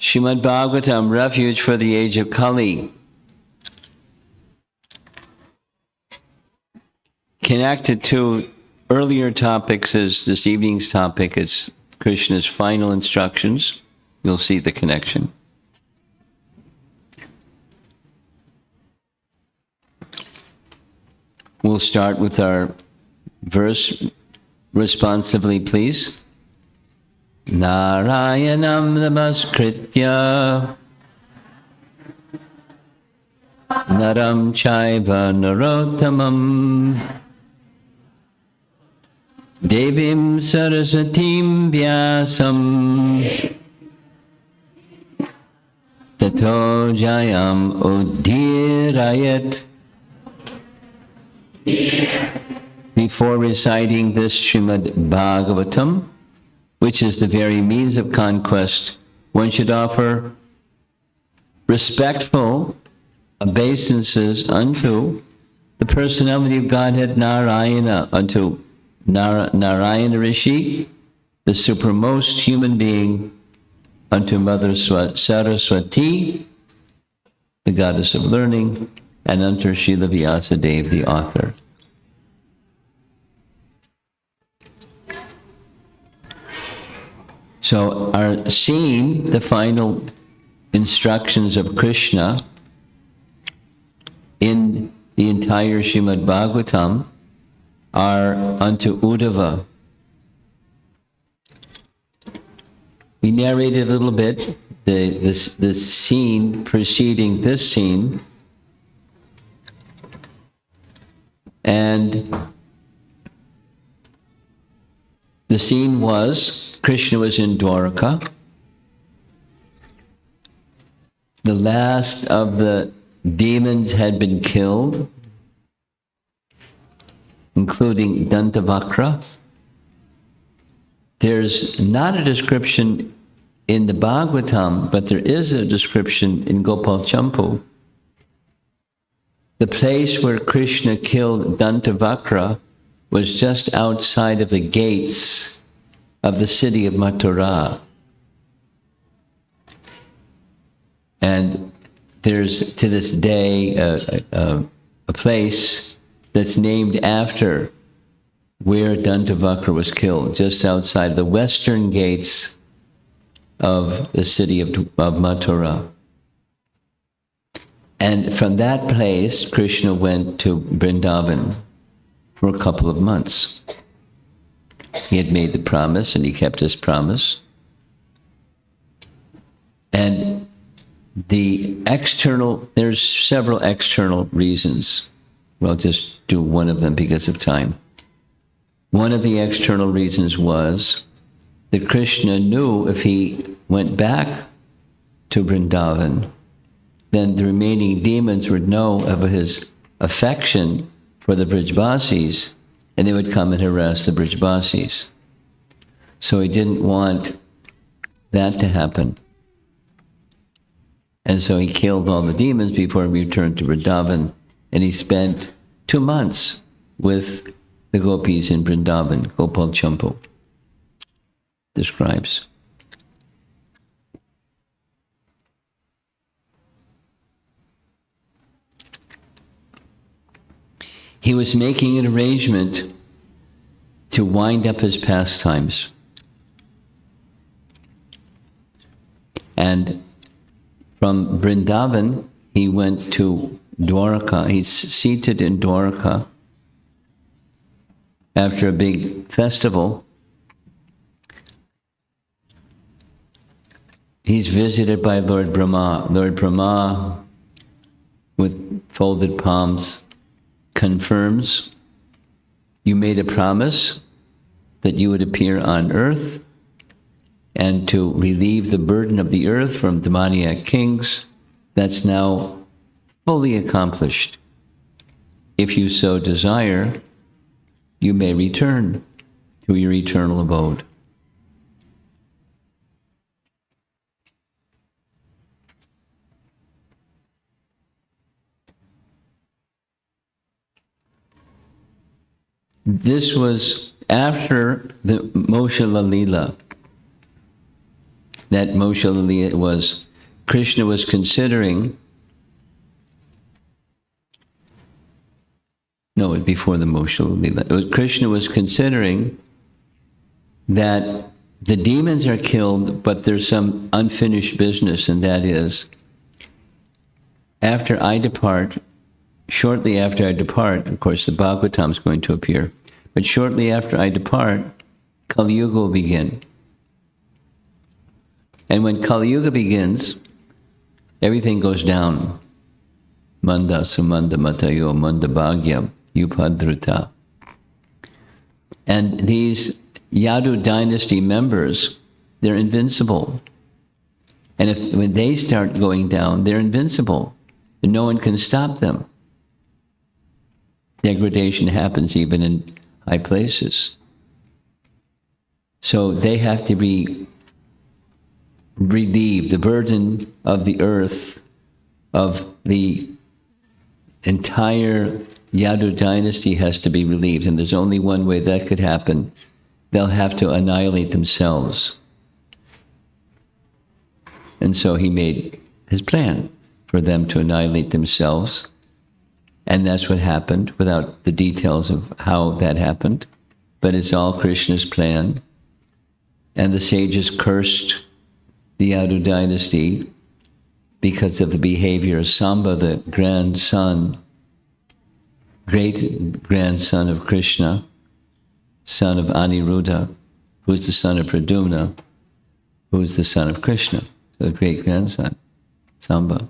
Srimad Bhagavatam, Refuge for the Age of Kali. Connected to earlier topics as this evening's topic is Krishna's final instructions. You'll see the connection. We'll start with our verse responsively, please. Narayanam namaskritya naram chaiva narottamam devim saraswatim vyasam tato jayam udhirayat. Before reciting this Srimad Bhagavatam, which is the very means of conquest, one should offer respectful obeisances unto the personality of Godhead Narayana, unto Narayana Rishi, the supremost human being, unto Mother Saraswati, the goddess of learning, and unto Srila Vyasadeva, the author. So our scene, the final instructions of Krishna in the entire Srimad Bhagavatam are unto Uddhava. We narrated a little bit the scene preceding this scene, and the scene was Krishna was in Dwaraka. The last of the demons had been killed, including Dantavakra. There's not a description in the Bhagavatam, but there is a description in Gopal Champu. The place where Krishna killed Dantavakra was just outside of the gates of the city of Mathura. And there's, to this day, a place that's named after where Dantavakra was killed, just outside the western gates of the city of Mathura. And from that place, Krishna went to Vrindavan for a couple of months. He had made the promise, and he kept his promise. And there's several external reasons. We'll just do one of them because of time. One of the external reasons was that Krishna knew if he went back to Vrindavan, then the remaining demons would know of his affection for the Brijbasis, and they would come and harass the Brijbasis. So he didn't want that to happen. And so he killed all the demons before he returned to Vrindavan, and he spent 2 months with the gopis in Vrindavan. Gopal Champu describes. He was making an arrangement to wind up his pastimes. And from Vrindavan, he went to Dwaraka. He's seated in Dwaraka after a big festival. He's visited by Lord Brahma. Lord Brahma, with folded palms, confirms, you made a promise that you would appear on earth and to relieve the burden of the earth from demoniac kings. That's now fully accomplished. If you so desire, you may return to your eternal abode. This was after the Moshe Lalila. that Moshe Lila was, Krishna was considering, no, it was before the Moshe Lila. Krishna was considering that the demons are killed, but there's some unfinished business, and that is, after I depart, shortly after I depart, of course the Bhagavatam is going to appear, but shortly after I depart, Kali Yuga will begin. And when Kali Yuga begins, everything goes down. Manda sumanda matayo manda bhagya upadruta. And these Yadu dynasty members, they're invincible. And when they start going down, they're invincible. And no one can stop them. Degradation happens even in high places. So they have to be relieved. The burden of the earth, of the entire Yadu dynasty has to be relieved. And there's only one way that could happen. They'll have to annihilate themselves. And so he made his plan for them to annihilate themselves. And that's what happened, without the details of how that happened. But it's all Krishna's plan. And the sages cursed the Yadu dynasty because of the behavior of Samba, the grandson, great-grandson of Krishna, son of Aniruddha, who's the son of Pradyumna, who's the son of Krishna, so the great-grandson, Samba.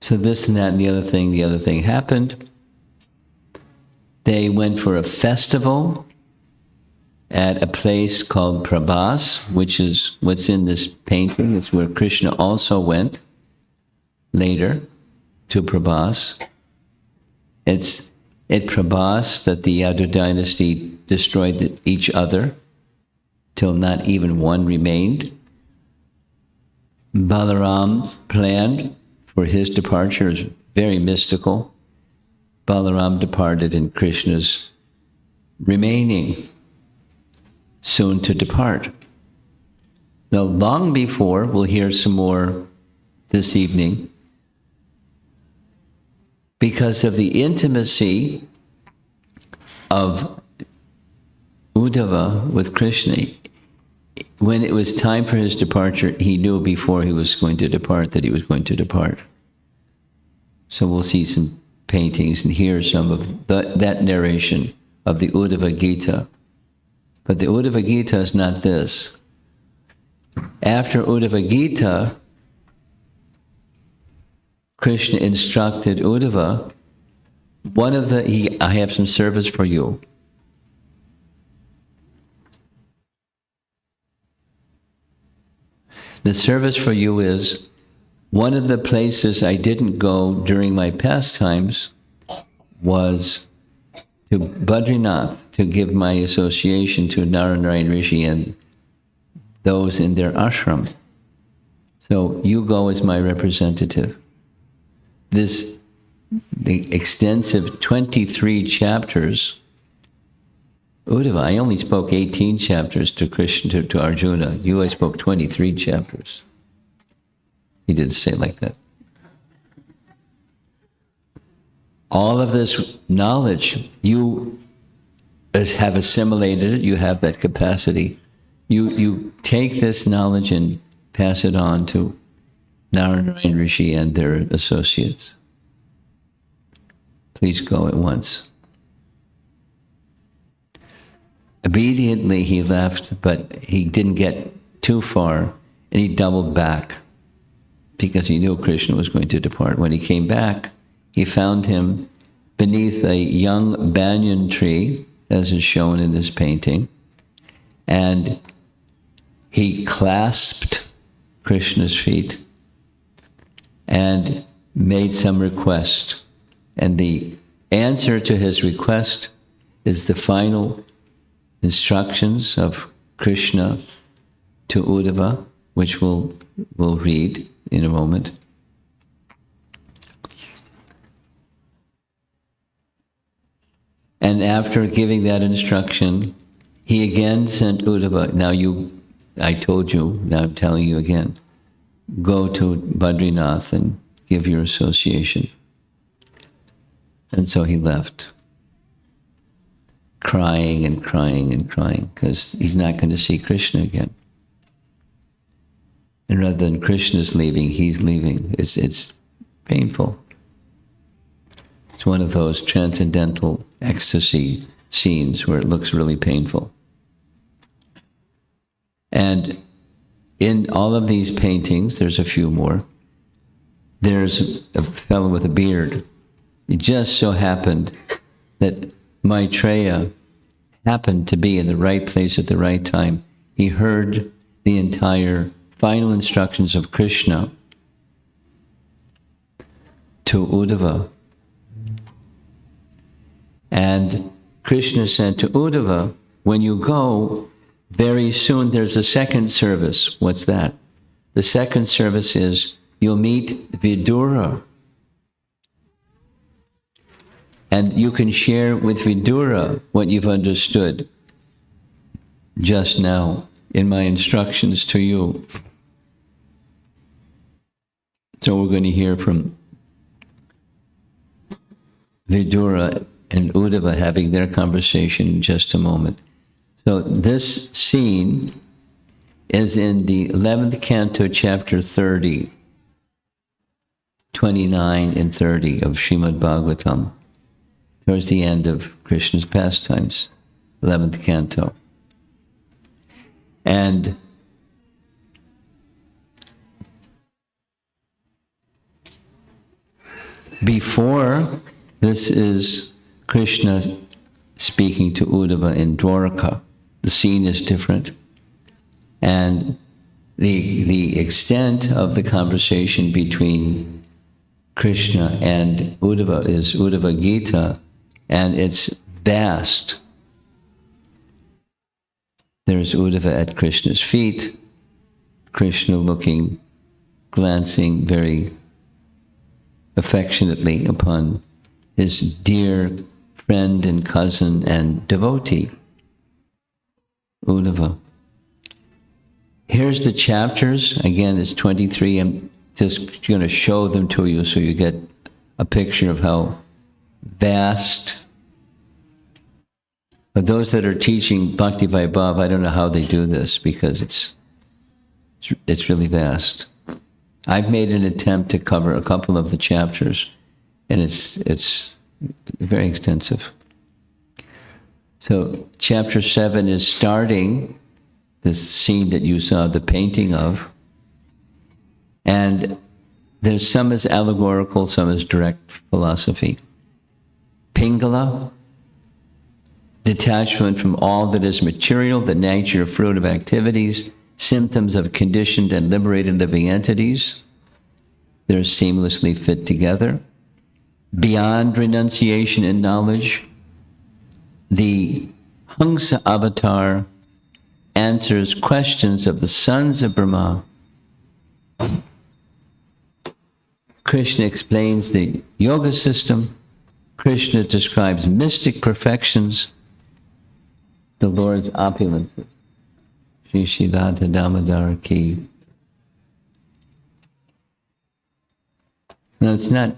So this and that and the other thing happened. They went for a festival at a place called Prabhas, which is what's in this painting. It's where Krishna also went later to Prabhas. It's at Prabhas that the Yadu dynasty destroyed each other till not even one remained. Balaram's plan for his departure is very mystical. Balaram departed and Krishna's remaining, soon to depart. Now, long before, we'll hear some more this evening, because of the intimacy of Uddhava with Krishna, when it was time for his departure, he knew before he was going to depart that he was going to depart. So we'll see some paintings and hear some of that narration of the Uddhava Gita. But the Uddhava Gita is not this. After Uddhava Gita, Krishna instructed Uddhava, I have some service for you. The service for you is, one of the places I didn't go during my pastimes was to Badrinath, to give my association to Narayana Rishi and those in their ashram. So you go as my representative. The extensive 23 chapters, Uddhava, I only spoke 18 chapters to Krishna, to Arjuna. I spoke 23 chapters. He didn't say it like that. All of this knowledge, you have assimilated it, you have that capacity. You take this knowledge and pass it on to Narayana Rishi and their associates. Please go at once. Obediently he left, but he didn't get too far, and he doubled back because he knew Krishna was going to depart. When he came back, he found him beneath a young banyan tree, as is shown in this painting, and he clasped Krishna's feet and made some request. And the answer to his request is the final instructions of Krishna to Uddhava, which we'll read in a moment. And after giving that instruction, He again sent Uddhava. I told you, now I'm telling you again, go to Badrinath and give your association. And so he left, crying and crying and crying, because he's not going to see Krishna again. And rather than Krishna's leaving, he's leaving. It's painful. It's one of those transcendental ecstasy scenes where it looks really painful. And in all of these paintings, there's a few more, there's a fellow with a beard. It just so happened that Maitreya happened to be in the right place at the right time. He heard the entire final instructions of Krishna to Uddhava. And Krishna said to Uddhava, when you go, very soon there's a second service. What's that? The second service is you'll meet Vidura. And you can share with Vidura what you've understood just now in my instructions to you. So we're going to hear from Vidura and Uddhava having their conversation in just a moment. So this scene is in the 11th canto, chapter 30, 29 and 30 of Srimad Bhagavatam, towards the end of Krishna's pastimes, 11th canto. And before, this is Krishna speaking to Uddhava in Dwarka. The scene is different. And the extent of the conversation between Krishna and Uddhava is Uddhava Gita, and it's vast. There's Uddhava at Krishna's feet, Krishna looking, glancing very affectionately upon his dear friend and cousin and devotee, Uddhava. Here's the chapters. Again, it's 23. I'm just going to show them to you so you get a picture of how vast. For those that are teaching Bhakti Vaibhav, I don't know how they do this because it's really vast. I've made an attempt to cover a couple of the chapters, and it's very extensive. So chapter 7 is starting this scene that you saw the painting of, and there's some as allegorical, some as direct philosophy. Pingala, detachment from all that is material, the nature or fruit of activities, symptoms of conditioned and liberated living entities. They're seamlessly fit together. Beyond renunciation and knowledge, the Hamsa avatar answers questions of the sons of Brahma. Krishna explains the yoga system. Krishna describes mystic perfections, the Lord's opulences. Shri Shri Radha Damodar Ki. Now, it's not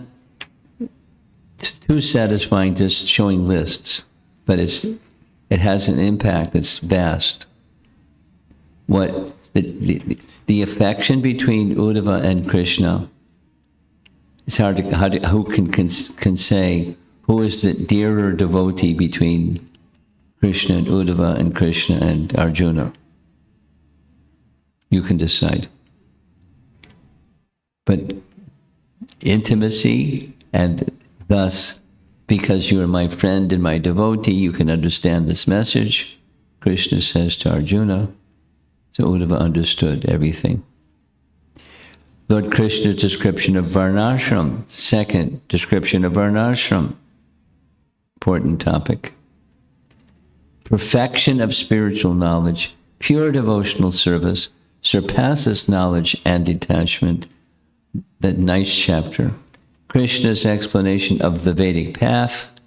too satisfying just showing lists, but it has an impact that's vast. What the affection between Uddhava and Krishna, it's hard to, who can say who is the dearer devotee between Krishna and Uddhava and Krishna and Arjuna. You can decide. But intimacy, and thus, because you are my friend and my devotee, you can understand this message, Krishna says to Arjuna. So Uddhava understood everything. Lord Krishna's description of Varnashram, second description of Varnashram, important topic. Perfection of spiritual knowledge, pure devotional service, surpasses knowledge and detachment. That nice chapter. Krishna's explanation of the Vedic path,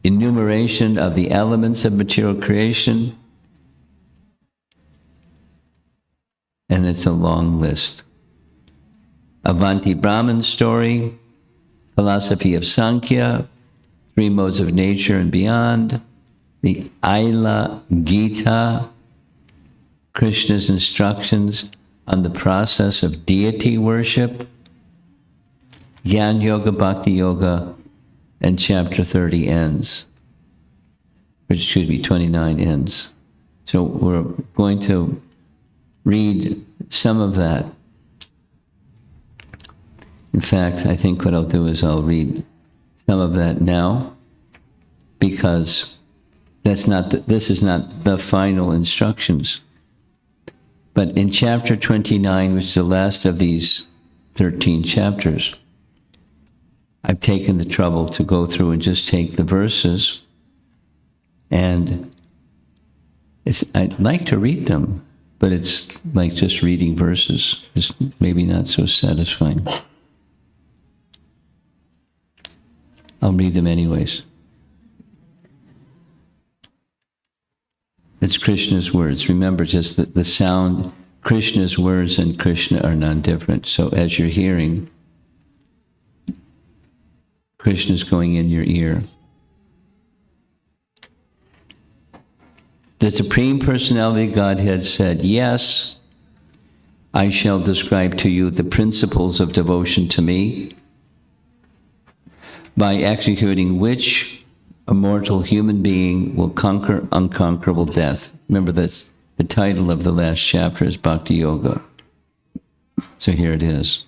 enumeration of the elements of material creation, and it's a long list. Avanti Brahman story, philosophy of Sankhya, 3 modes of nature and beyond, the Aila Gita, Krishna's instructions on the process of deity worship, Jnana Yoga, Bhakti Yoga, and chapter 30 ends, which should be 29 ends. So we're going to read some of that. In fact, I think what I'll do is I'll read some of that now, because this is not the final instructions. But in chapter 29, which is the last of these 13 chapters, I've taken the trouble to go through and just take the verses, and I'd like to read them, but it's like just reading verses is maybe not so satisfying. I'll read them anyways. It's Krishna's words. Remember, just that the sound, Krishna's words and Krishna are non-different. So as you're hearing, Krishna's going in your ear. The Supreme Personality of Godhead said, "Yes, I shall describe to you the principles of devotion to me, by executing which a mortal human being will conquer unconquerable death." Remember, that's the title of the last chapter is Bhakti Yoga. So here it is.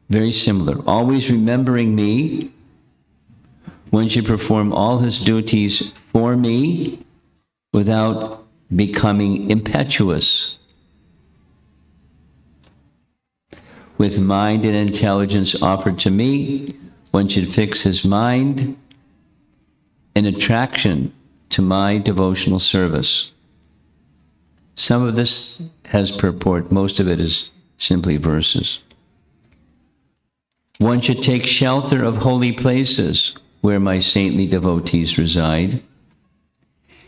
Very similar. Always remembering me, one should perform all his duties for me without becoming impetuous. With mind and intelligence offered to me, one should fix his mind in attraction to my devotional service. Some of this has purport, most of it is simply verses. One should take shelter of holy places where my saintly devotees reside,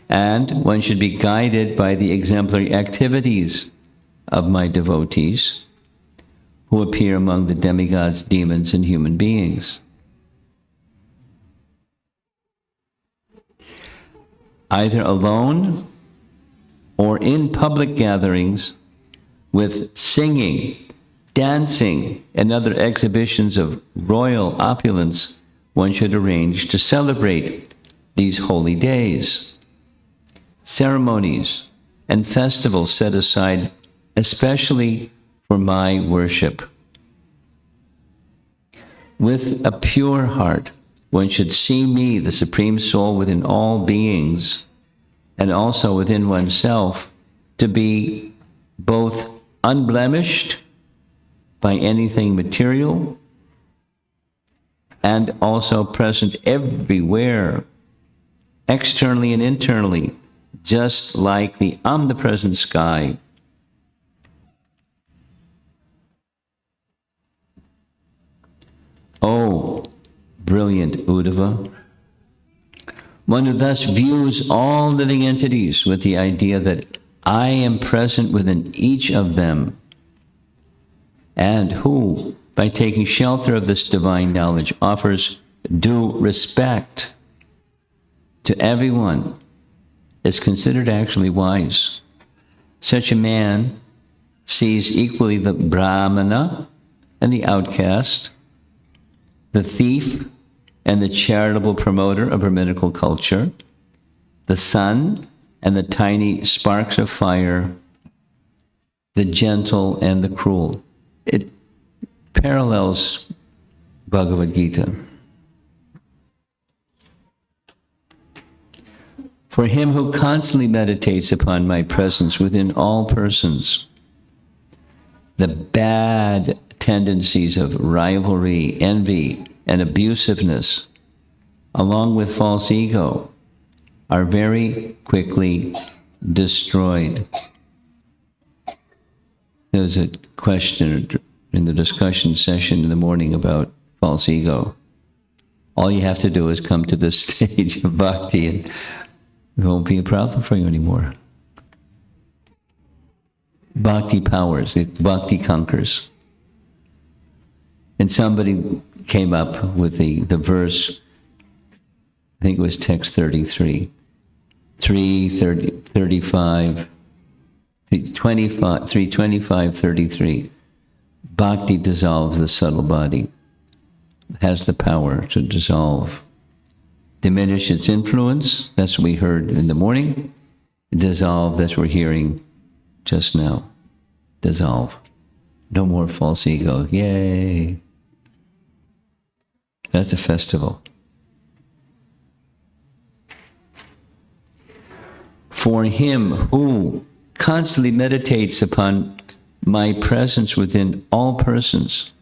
and one should be guided by the exemplary activities of my devotees who appear among the demigods, demons, and human beings. Either alone or in public gatherings with singing, dancing, and other exhibitions of royal opulence, one should arrange to celebrate these holy days, ceremonies, and festivals set aside especially for my worship. With a pure heart, one should see me, the Supreme Soul, within all beings, and also within oneself, to be both unblemished by anything material and also present everywhere, externally and internally, just like the omnipresent sky. Oh, brilliant Uddhava, one who thus views all living entities with the idea that I am present within each of them, and who, by taking shelter of this divine knowledge, offers due respect to everyone, is considered actually wise. Such a man sees equally the Brahmana and the outcast, the thief and the charitable promoter of Brahminical culture, the sun and the tiny sparks of fire, the gentle and the cruel. It parallels Bhagavad Gita. For him who constantly meditates upon my presence within all persons, the bad tendencies of rivalry, envy, and abusiveness, along with false ego, are very quickly destroyed. There was a question in the discussion session in the morning about false ego. All you have to do is come to this stage of bhakti and it won't be a problem for you anymore. Bhakti powers, bhakti conquers. And somebody came up with the verse, I think it was text 33, 325, 33. Bhakti dissolves the subtle body, has the power to dissolve. Diminish its influence, that's what we heard in the morning. Dissolve, that's what we're hearing just now. Dissolve. No more false ego. Yay. That's a festival. For him who constantly meditates upon my presence within all persons.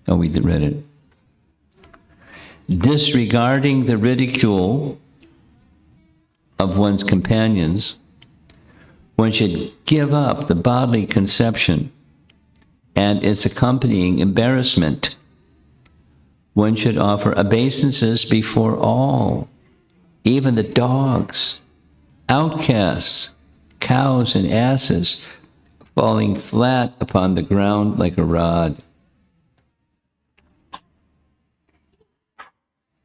Oh, we read it. Disregarding the ridicule of one's companions, one should give up the bodily conception and its accompanying embarrassment. One should offer obeisances before all, even the dogs, outcasts, cows and asses, falling flat upon the ground like a rod.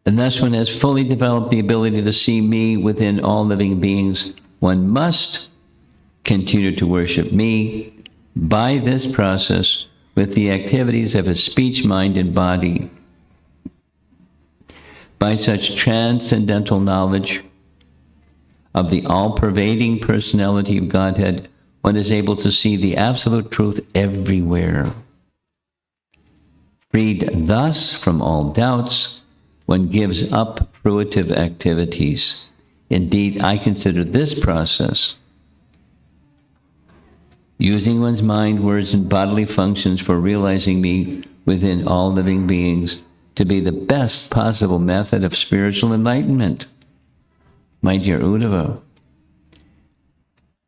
And thus one has fully developed the ability to see me within all living beings. One must continue to worship me by this process with the activities of his speech, mind, and body. By such transcendental knowledge of the all-pervading personality of Godhead, one is able to see the absolute truth everywhere. Freed thus from all doubts, one gives up fruitive activities. Indeed, I consider this process, using one's mind, words, and bodily functions for realizing me within all living beings, to be the best possible method of spiritual enlightenment. My dear Uddhava,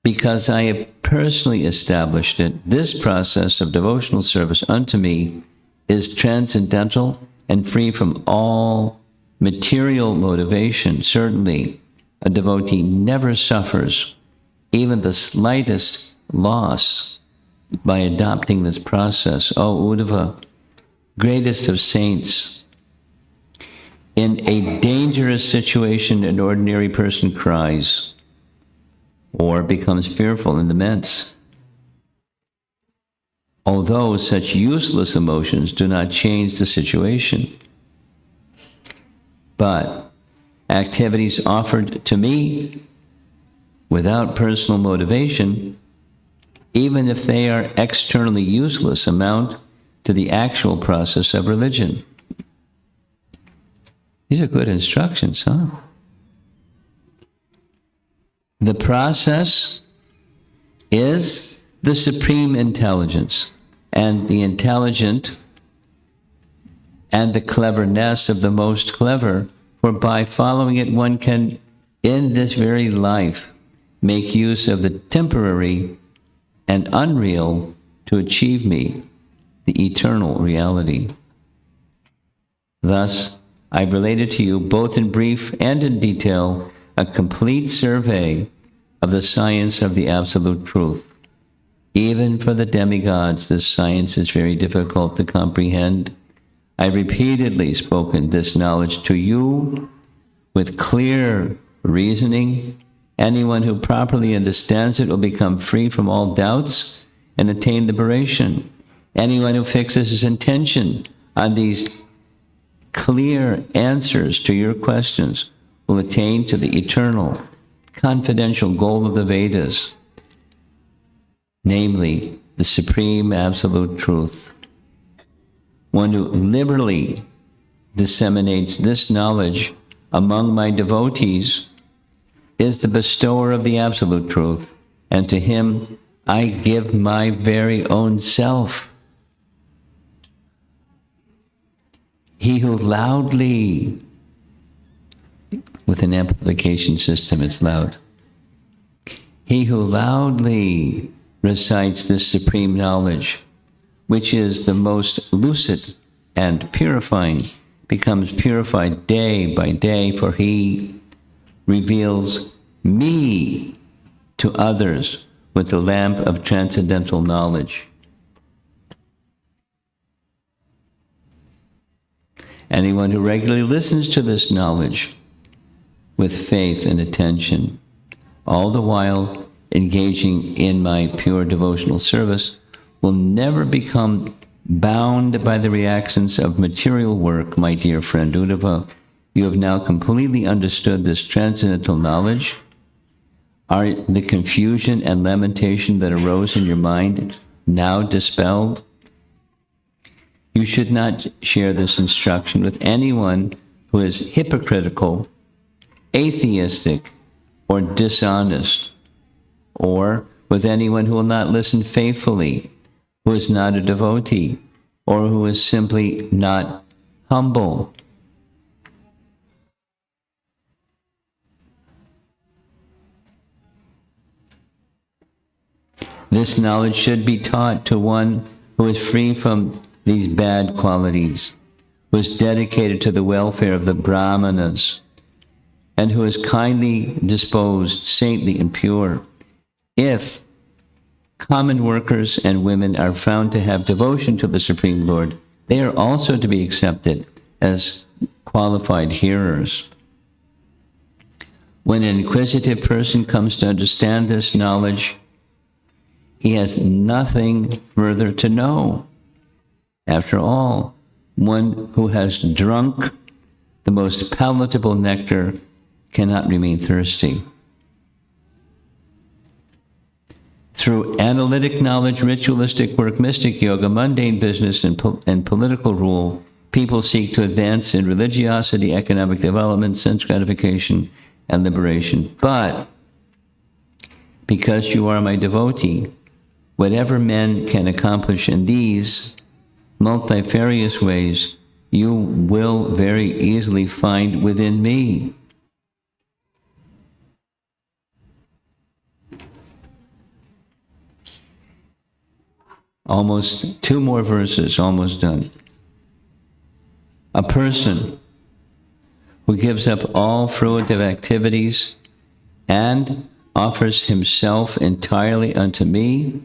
because I have personally established it, this process of devotional service unto me is transcendental and free from all material motivation. Certainly, a devotee never suffers even the slightest loss by adopting this process. Oh, Uddhava, greatest of saints, in a dangerous situation, an ordinary person cries or becomes fearful and laments. Although such useless emotions do not change the situation, but activities offered to me without personal motivation, even if they are externally useless, amount to the actual process of religion. These are good instructions, huh? The process is the supreme intelligence, and the intelligent and the cleverness of the most clever, for by following it one can, in this very life, make use of the temporary and unreal to achieve me, the eternal reality. Thus, I've related to you, both in brief and in detail, a complete survey of the science of the absolute truth. Even for the demigods, this science is very difficult to comprehend. I've repeatedly spoken this knowledge to you with clear reasoning. Anyone who properly understands it will become free from all doubts and attain liberation. Anyone who fixes his intention on these clear answers to your questions will attain to the eternal, confidential goal of the Vedas, namely the supreme absolute truth. One who liberally disseminates this knowledge among my devotees is the bestower of the absolute truth, and to him I give my very own self. He who loudly, with an amplification system, it's loud. He who loudly recites this supreme knowledge, which is the most lucid and purifying, becomes purified day by day, for he reveals me to others with the lamp of transcendental knowledge. Anyone who regularly listens to this knowledge with faith and attention, all the while engaging in my pure devotional service, will never become bound by the reactions of material work, my dear friend Uddhava. You have now completely understood this transcendental knowledge. Are the confusion and lamentation that arose in your mind now dispelled? You should not share this instruction with anyone who is hypocritical, atheistic, or dishonest, or with anyone who will not listen faithfully, who is not a devotee, or who is simply not humble. This knowledge should be taught to one who is free from these bad qualities, who is dedicated to the welfare of the brahmanas, and who is kindly disposed, saintly, and pure. If common workers and women are found to have devotion to the Supreme Lord, they are also to be accepted as qualified hearers. When an inquisitive person comes to understand this knowledge, he has nothing further to know. After all, one who has drunk the most palatable nectar cannot remain thirsty. Through analytic knowledge, ritualistic work, mystic yoga, mundane business, and political rule, people seek to advance in religiosity, economic development, sense gratification, and liberation. But because you are my devotee, whatever men can accomplish in these multifarious ways, you will very easily find within me. Almost 2 more verses, almost done. A person who gives up all fruitive activities and offers himself entirely unto me,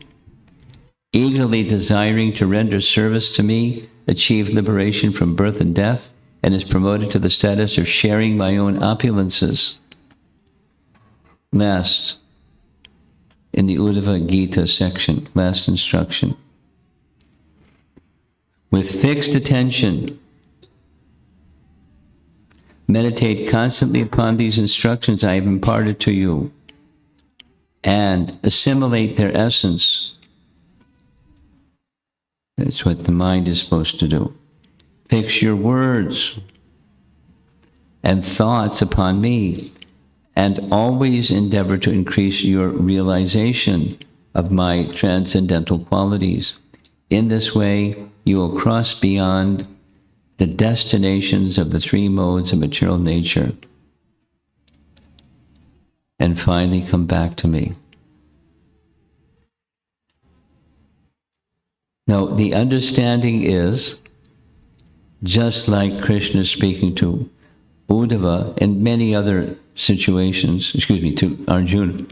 eagerly desiring to render service to me, achieve liberation from birth and death, and is promoted to the status of sharing my own opulences. Last, in the Uddhava Gita section, last instruction. With fixed attention, meditate constantly upon these instructions I have imparted to you, and assimilate their essence. That's what the mind is supposed to do. Fix your words and thoughts upon me, and always endeavor to increase your realization of my transcendental qualities. In this way, you will cross beyond the destinations of the 3 modes of material nature and finally come back to me. Now, the understanding is, just like Krishna speaking to Uddhava and many other situations, to Arjuna,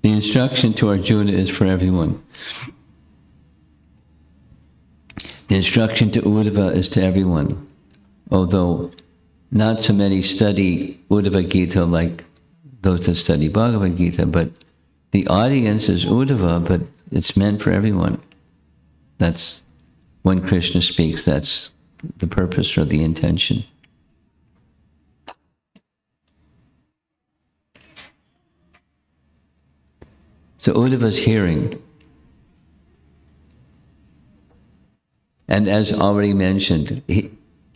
the instruction to Arjuna is for everyone. The instruction to Uddhava is to everyone, although not so many study Uddhava Gita like those that study Bhagavad Gita, but the audience is Uddhava, but it's meant for everyone. That's when Krishna speaks, that's the purpose or the intention. So Uddhava's hearing. And as already mentioned,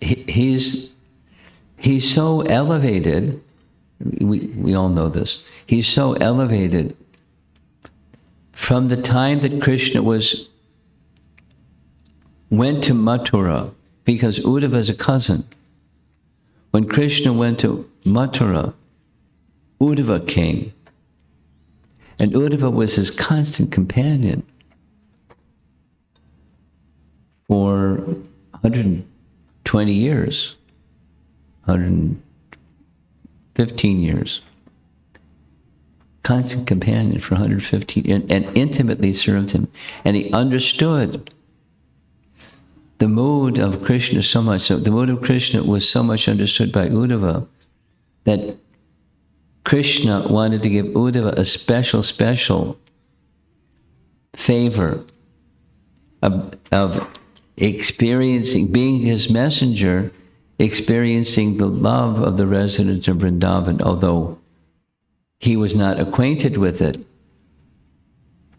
he's so elevated, we all know this, he's so elevated from the time that Krishna went to Mathura, because Uddhava is a cousin. When Krishna went to Mathura, Uddhava came. And Uddhava was his constant companion for 120 20 years, 115 years. Constant companion for 115, and intimately served him. And he understood the mood of Krishna so much. So the mood of Krishna was so much understood by Uddhava that Krishna wanted to give Uddhava a special favor of experiencing, being his messenger, experiencing the love of the residents of Vrindavan, although he was not acquainted with it.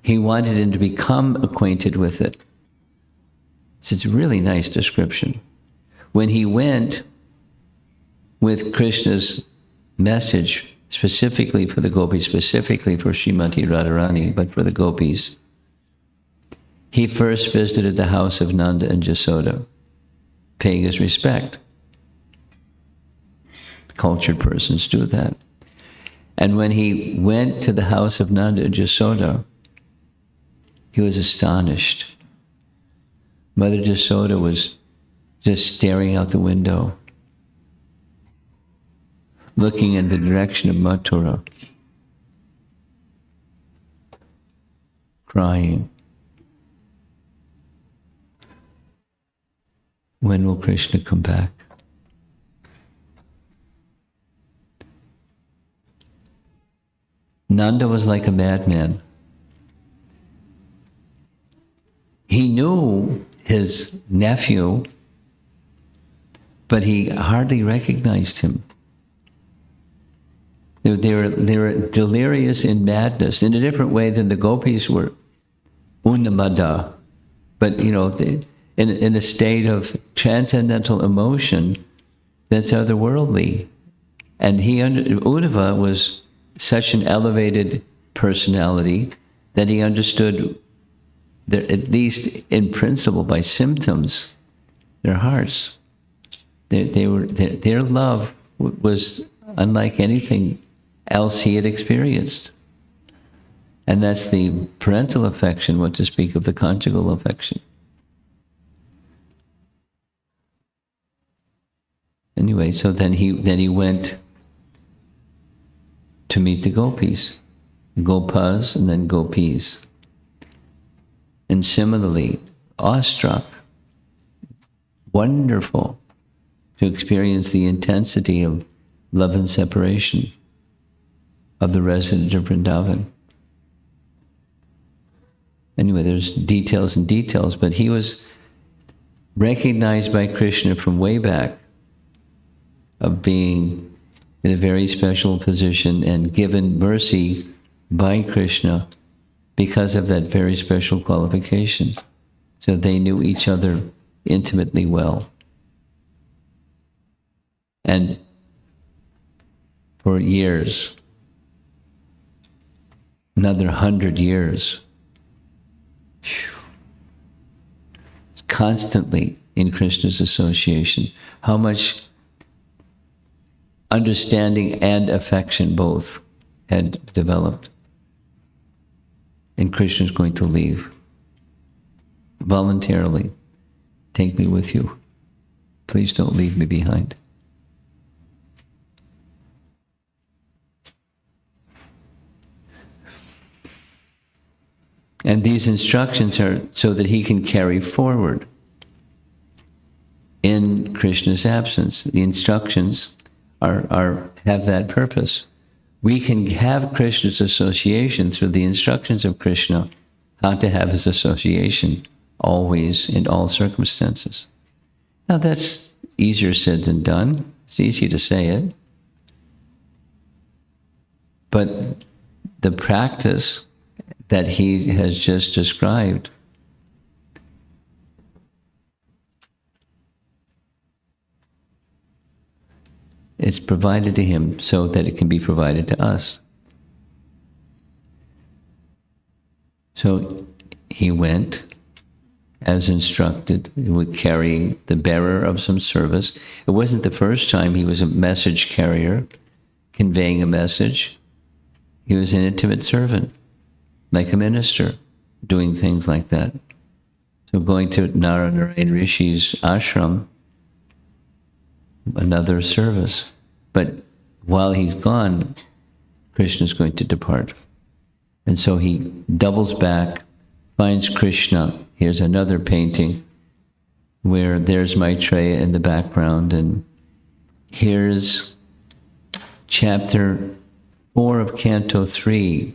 He wanted him to become acquainted with it. So it's a really nice description. When he went with Krishna's message, specifically for the gopis, specifically for Srimati Radharani, but for the gopis, he first visited the house of Nanda and Jasoda, paying his respect. Cultured persons do that. And when he went to the house of Nanda and Jasoda, he was astonished. Mother Jasoda was just staring out the window, looking in the direction of Mathura, crying. When will Krishna come back? Nanda was like a madman. He knew his nephew, but he hardly recognized him. They were delirious in madness, in a different way than the gopis were. Unnamada. But, in a state of transcendental emotion that's otherworldly. And Uddhava was such an elevated personality that he understood, at least in principle, by symptoms, their hearts. Their love was unlike anything else he had experienced. And that's the parental affection, what to speak of the conjugal affection. Anyway, so then he went to meet the gopis, gopas and then gopis. And similarly, awestruck, wonderful to experience the intensity of love and separation of the resident of Vrindavan. Anyway, there's details and details, but he was recognized by Krishna from way back of being in a very special position and given mercy by Krishna because of that very special qualification. So they knew each other intimately well. And for years, another 100 years, constantly in Krishna's association. How much understanding and affection both had developed. And Krishna's going to leave voluntarily. Take me with you. Please don't leave me behind. And these instructions are so that he can carry forward in Krishna's absence. The instructions have that purpose. We can have Krishna's association through the instructions of Krishna, how to have his association always in all circumstances. Now that's easier said than done. It's easy to say it. But the practice that he has just described is provided to him so that it can be provided to us. So he went as instructed, with carrying the bearer of some service. It wasn't the first time he was a message carrier, conveying a message. He was an intimate servant, like a minister, doing things like that. So going to Narayana Rishi's ashram another service. But while he's gone, Krishna is going to depart. And so he doubles back, finds Krishna. Here's another painting where there's Maitreya in the background, and here's chapter 4 of Canto 3.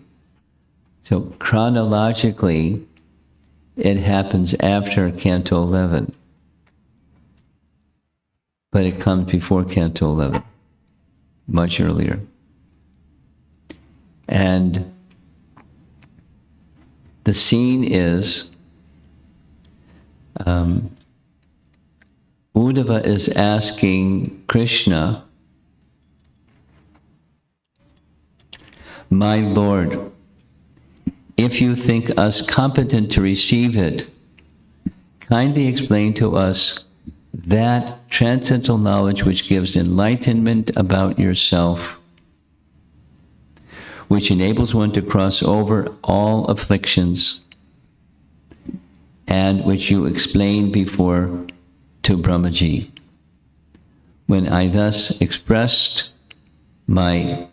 So chronologically, it happens after Canto 11, but it comes before Canto 11, much earlier. And the scene is Uddhava is asking Krishna, "My Lord, if you think us competent to receive it, kindly explain to us that transcendental knowledge which gives enlightenment about yourself, which enables one to cross over all afflictions, and which you explained before to Brahmaji. When I thus expressed my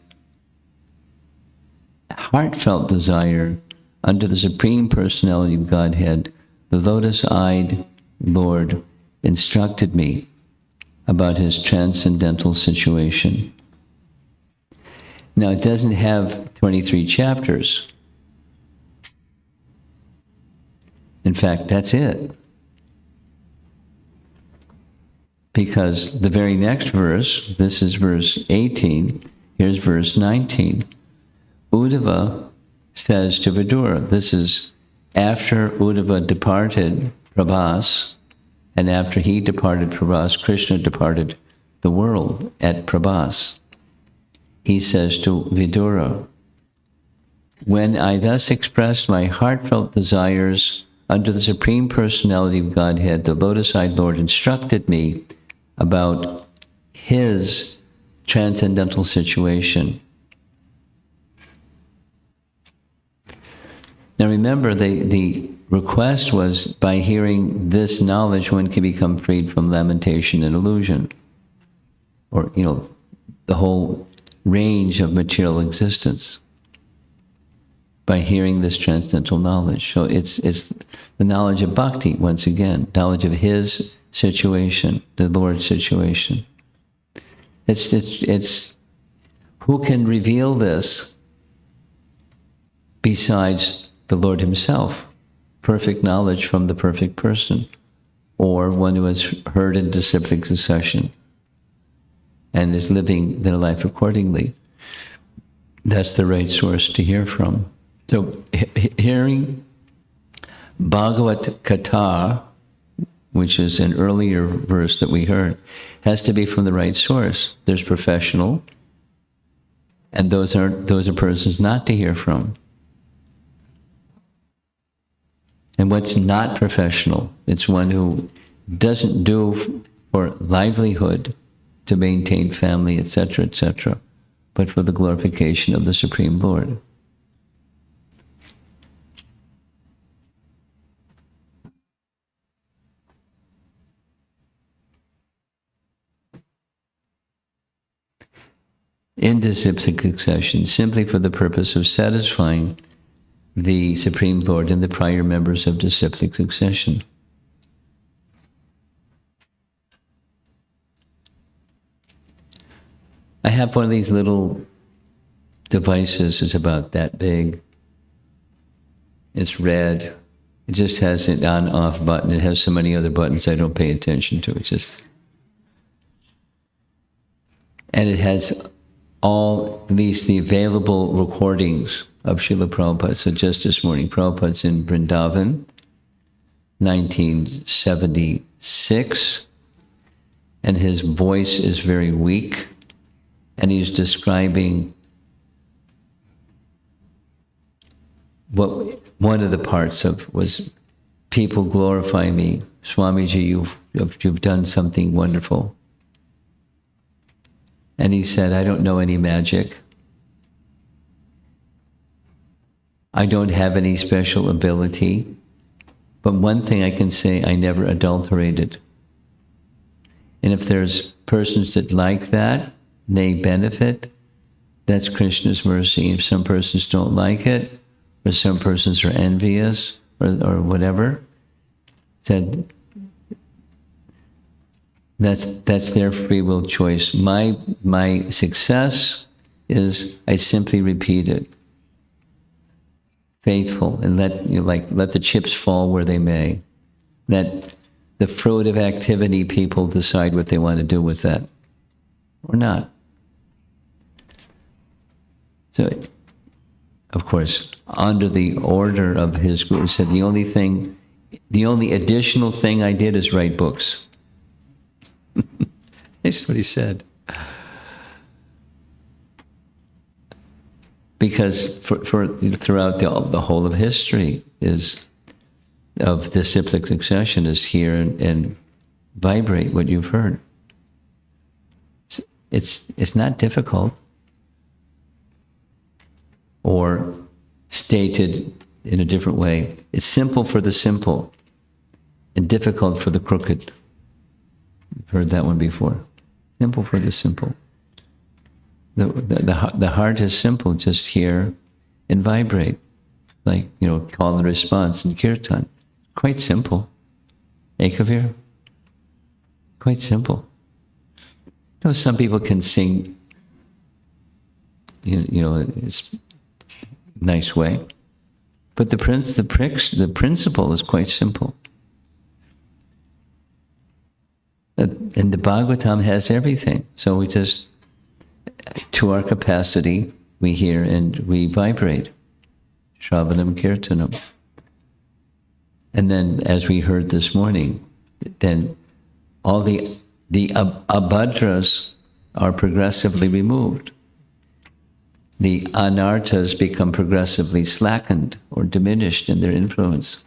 heartfelt desire under the Supreme Personality of Godhead, the lotus-eyed Lord instructed me about his transcendental situation." Now, it doesn't have 23 chapters. In fact, that's it. Because the very next verse, this is verse 18, here's verse 19. Uddhava says to Vidura, this is after Uddhava departed Prabhas, and after he departed Prabhas, Krishna departed the world at Prabhas. He says to Vidura, "When I thus expressed my heartfelt desires under the Supreme Personality of Godhead, the lotus-eyed Lord instructed me about his transcendental situation." Now remember, the request was, by hearing this knowledge, one can become freed from lamentation and illusion, or, the whole range of material existence, by hearing this transcendental knowledge. So it's the knowledge of bhakti, once again, knowledge of his situation, the Lord's situation. It's who can reveal this besides the Lord himself? Perfect knowledge from the perfect person, or one who has heard in disciplic succession and is living their life accordingly. That's the right source to hear from. So hearing Bhagavat Katha, which is an earlier verse that we heard, has to be from the right source. There's professional, and those are persons not to hear from. And what's not professional? It's one who doesn't do for livelihood, to maintain family, etc., but for the glorification of the Supreme Lord. In disciplic succession, simply for the purpose of satisfying the Supreme Lord and the prior members of disciplic succession. I have one of these little devices. It's about that big. It's red. It just has an on-off button. It has so many other buttons I don't pay attention to. And it has all these, the available recordings of Srila Prabhupada. So just this morning, Prabhupada's in Vrindavan, 1976, and his voice is very weak, and he's describing what one of the parts of was, "People glorify me. Swamiji, you've done something wonderful." And he said, "I don't know any magic. I don't have any special ability. But one thing I can say, I never adulterated. And if there's persons that like that, they benefit, that's Krishna's mercy. If some persons don't like it, or some persons are envious, or whatever, then that's their free will choice. My success is I simply repeat it, faithful, and let the chips fall where they may. Let the fruit of activity people decide what they want to do with that, or not. So, of course, under the order of his guru, said the only additional thing I did is write books. That's what he said. Because for throughout the whole of history is of disciplic succession is hear and vibrate what you've heard. It's not difficult, or stated in a different way. It's simple for the simple and difficult for the crooked. You've heard that one before. Simple for the simple. The heart is simple, just hear and vibrate. Like, call and response in kirtan. Quite simple. Ekavir. Quite simple. Some people can sing, it's nice way. But the principle is quite simple. And the Bhagavatam has everything. So we just, to our capacity, we hear and we vibrate. Shravanam Kirtanam. And then, as we heard this morning, then all the abhadras are progressively removed. The anarthas become progressively slackened or diminished in their influence.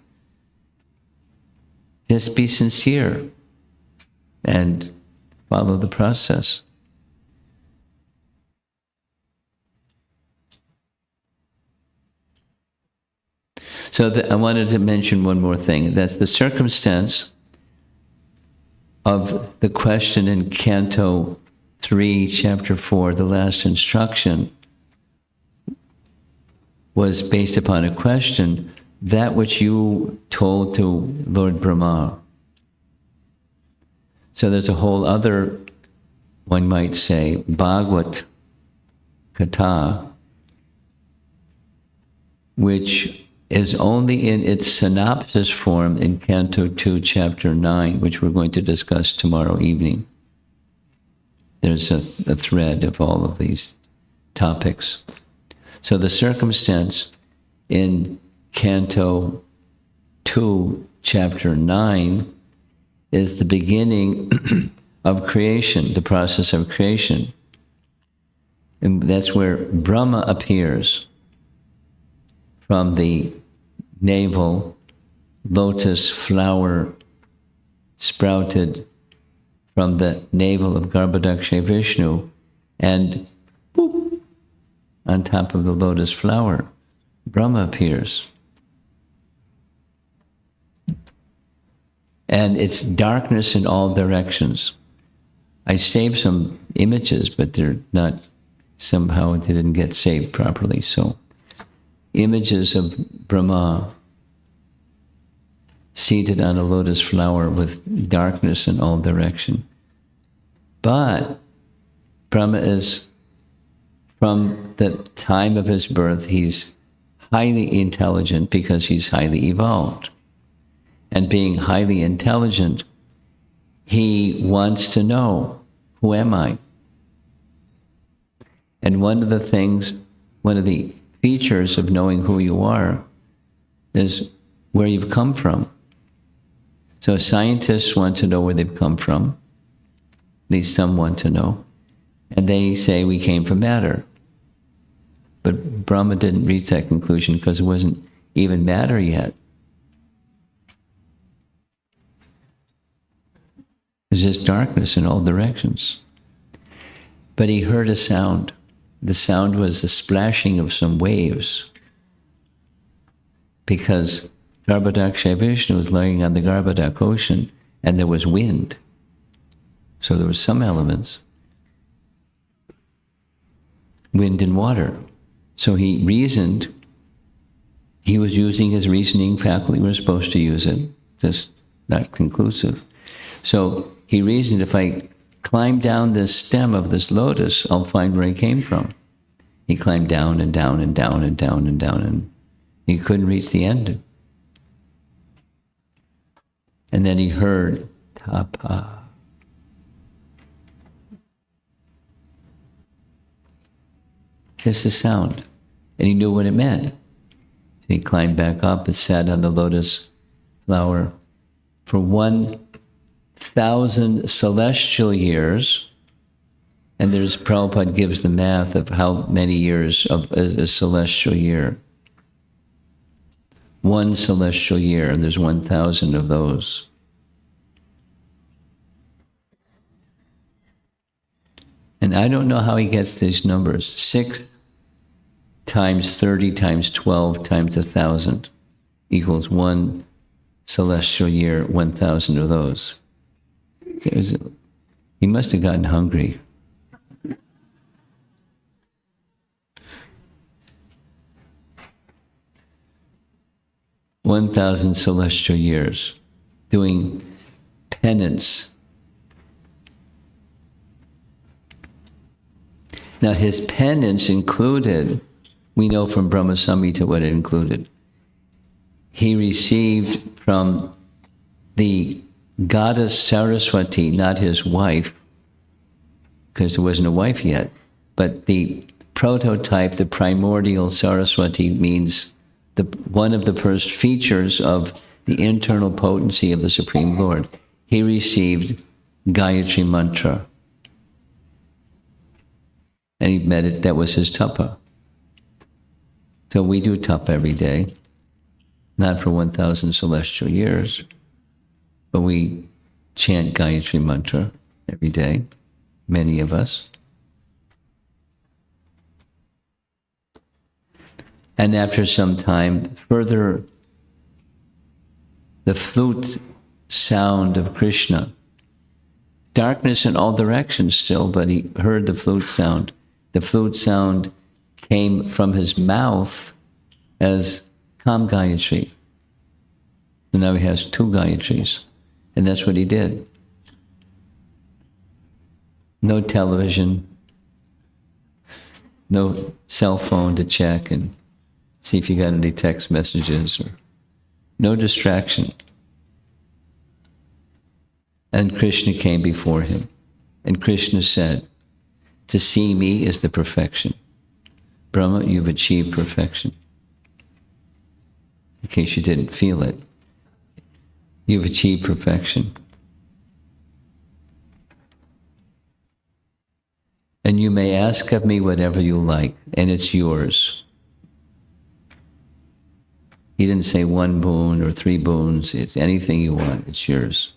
Just be sincere and follow the process. So I wanted to mention one more thing. That's the circumstance of the question in Canto 3, Chapter 4, the last instruction, was based upon a question, that which you told to Lord Brahma. So there's a whole other, one might say, Bhagavad Katha, which is only in its synopsis form in Canto 2, Chapter 9, which we're going to discuss tomorrow evening. There's a thread of all of these topics. So the circumstance in Canto 2, Chapter 9, is the beginning of creation, the process of creation. And that's where Brahma appears from the navel, lotus flower sprouted from the navel of Garbhodaksha Vishnu, and boop, on top of the lotus flower, Brahma appears. And it's darkness in all directions. I saved some images, but they're not, somehow they didn't get saved properly. So, images of Brahma seated on a lotus flower with darkness in all direction. But Brahma is, from the time of his birth, he's highly intelligent because he's highly evolved. And being highly intelligent, he wants to know, who am I? And one of the features of knowing who you are is where you've come from. So scientists want to know where they've come from. At least some want to know. And they say we came from matter. But Brahma didn't reach that conclusion because it wasn't even matter yet. There's just darkness in all directions. But he heard a sound. The sound was the splashing of some waves. Because Garbhodaksha Vishnu was lying on the Garbhodak ocean and there was wind. So there were some elements. Wind and water. So he reasoned. He was using his reasoning faculty. We were supposed to use it, just not conclusive. So he reasoned, if I climb down this stem of this lotus, I'll find where he came from. He climbed down and down and down and down and down, and he couldn't reach the end. And then he heard tapa. Just a sound. And he knew what it meant. So he climbed back up and sat on the lotus flower for 1,000 celestial years. And there's, Prabhupada gives the math of how many years of a celestial year. 1 celestial year, and there's 1,000 of those. And I don't know how he gets these numbers. 6 times 30 times 12 times 1,000 equals 1 celestial year, 1,000 of those. He must have gotten hungry. "1,000 celestial years doing penance." Now his penance included, we know from Brahma Samhita what it included. He received from the goddess Saraswati, not his wife, because there wasn't a wife yet, but the prototype, the primordial Saraswati, means one of the first features of the internal potency of the Supreme Lord. He received Gayatri Mantra. And he meditated, that was his tapa. So we do tapa every day, not for 1,000 celestial years, but we chant Gayatri Mantra every day, many of us. And after some time, further, the flute sound of Krishna, darkness in all directions still, but he heard the flute sound. The flute sound came from his mouth as Kam Gayatri. So now he has 2 Gayatris, and that's what he did. No television, no cell phone to check and see if you got any text messages, or no distraction. And Krishna came before him. And Krishna said, "To see me is the perfection. Brahma, you've achieved perfection." In case you didn't feel it, you've achieved perfection. And you may ask of me whatever you like, and it's yours. He didn't say 1 boon or 3 boons. It's anything you want, it's yours.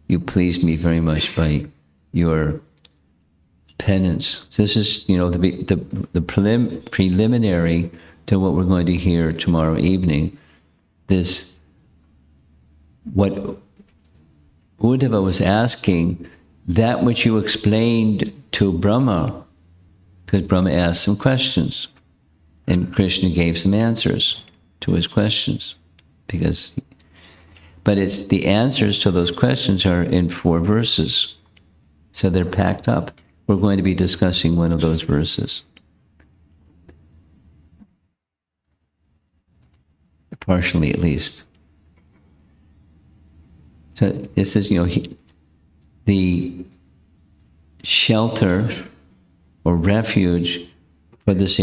You pleased me very much by your penance. This is, the preliminary to what we're going to hear tomorrow evening. This, what Uddhava was asking, that which you explained to Brahma, because Brahma asked some questions, and Krishna gave some answers to his questions, but it's the answers to those questions are in 4 verses, so they're packed up. We're going to be discussing one of those verses, partially at least. So this is, the shelter or refuge for this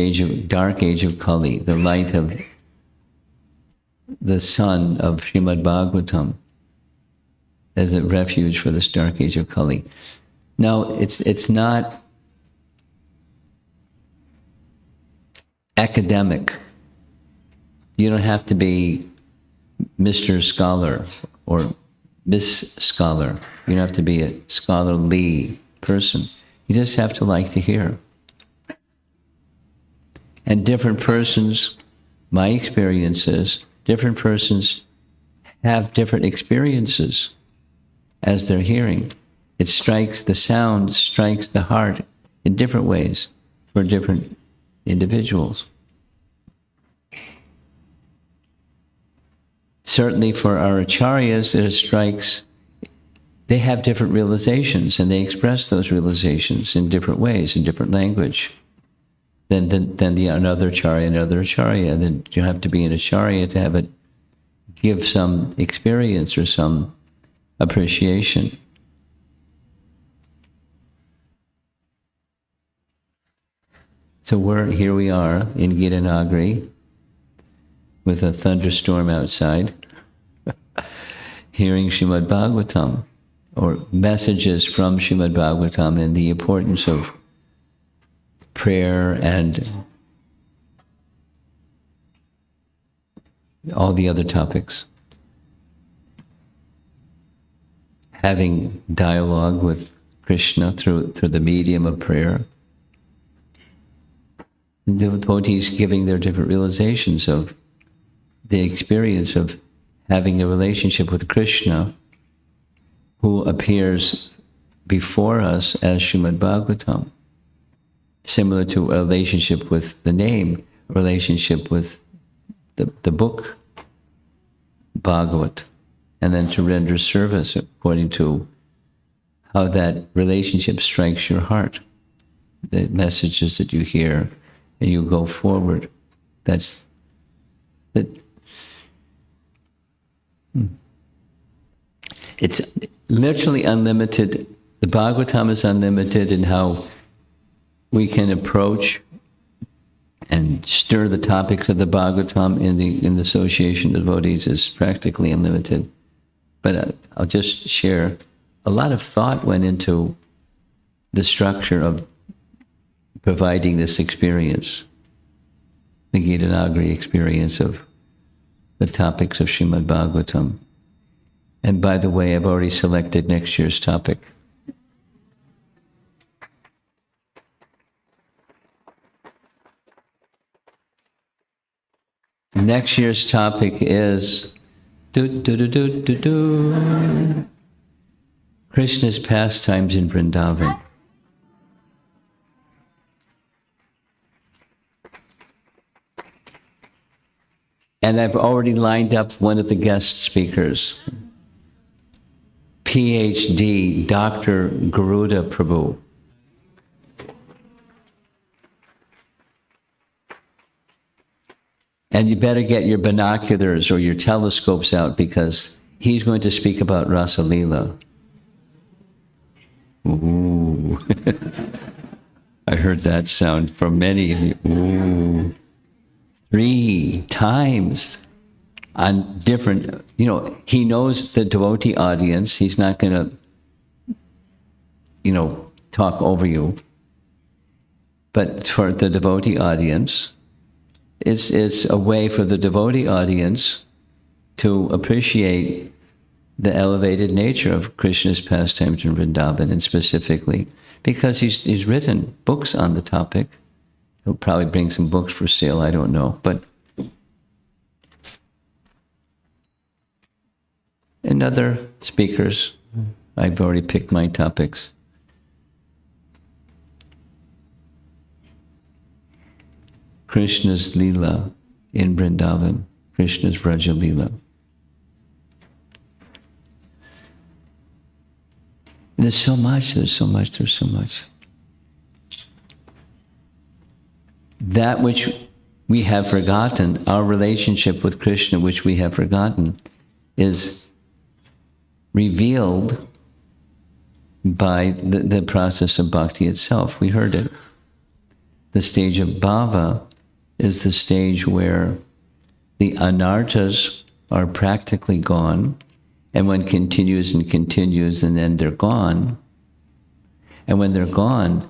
dark age of Kali, the light of the sun of Srimad Bhagavatam, as a refuge for this dark age of Kali. Now, it's not academic. You don't have to be Mr. Scholar or Miss Scholar. You don't have to be a scholarly person. You just have to like to hear. And different persons, my experiences, different persons have different experiences as they're hearing. It strikes, the sound strikes the heart in different ways for different individuals. Certainly for our acharyas, it strikes, they have different realizations and they express those realizations in different ways, in different language than another acharya. Then you have to be an acharya to have it give some experience or some appreciation. So here we are in Gitanagari with a thunderstorm outside, hearing Srimad Bhagavatam, or messages from Srimad Bhagavatam, and the importance of prayer and all the other topics. Having dialogue with Krishna through the medium of prayer. And devotees giving their different realizations of the experience of having a relationship with Krishna, who appears before us as Srimad Bhagavatam, similar to a relationship with the name, a relationship with the book Bhagavat, and then to render service according to how that relationship strikes your heart, the messages that you hear, and you go forward. That's that. It's literally unlimited. The Bhagavatam is unlimited in how we can approach and stir the topics of the Bhagavatam in the association of devotees is practically unlimited. But I'll just share, a lot of thought went into the structure of providing this experience, the Gitanagari experience of the topics of Srimad Bhagavatam. And by the way, I've already selected next year's topic. Next year's topic is Krishna's pastimes in Vrindavan. And I've already lined up one of the guest speakers, PhD, Dr. Garuda Prabhu. And you better get your binoculars or your telescopes out, because he's going to speak about Rasa Leela. Ooh. I heard that sound from many of you. Ooh. 3 times on different, he knows the devotee audience. He's not going to, talk over you. But for the devotee audience, it's a way for the devotee audience to appreciate the elevated nature of Krishna's pastimes in Vrindavan, and specifically because he's written books on the topic. He'll probably bring some books for sale, I don't know. But and other speakers, I've already picked my topics. Krishna's Leela in Vrindavan, Krishna's Vraja Leela. There's so much. That which we have forgotten, our relationship with Krishna, which we have forgotten, is revealed by the process of bhakti itself. We heard it. The stage of bhava is the stage where the anarthas are practically gone, and one continues and continues, and then they're gone. And when they're gone,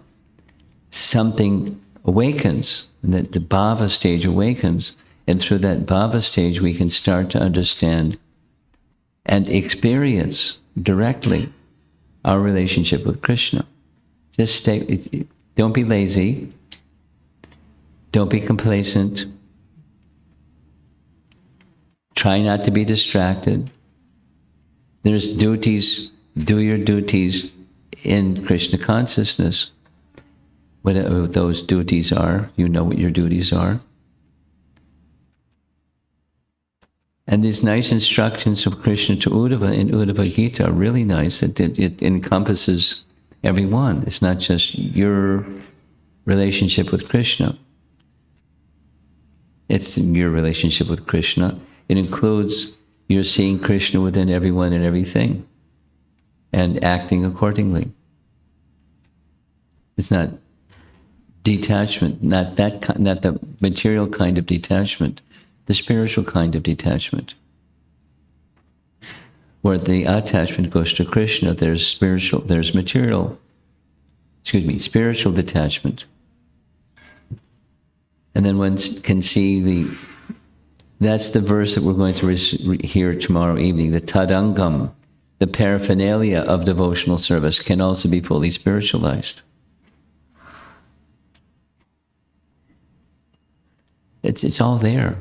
something awakens, and that the bhava stage awakens, and through that bhava stage we can start to understand and experience directly our relationship with Krishna. Just don't be lazy, don't be complacent, try not to be distracted. There's duties, do your duties, in Krishna consciousness, whatever those duties are, you know what your duties are. And these nice instructions of Krishna to Uddhava in Uddhava Gita are really nice. It encompasses everyone. It's not just your relationship with Krishna. It's your relationship with Krishna. It includes you're seeing Krishna within everyone and everything and acting accordingly. It's not detachment, not the material kind of detachment, the spiritual kind of detachment. Where the attachment goes to Krishna, there's spiritual detachment. And then one can see that's the verse that we're going to hear tomorrow evening, the tadangam, the paraphernalia of devotional service can also be fully spiritualized. It's all there.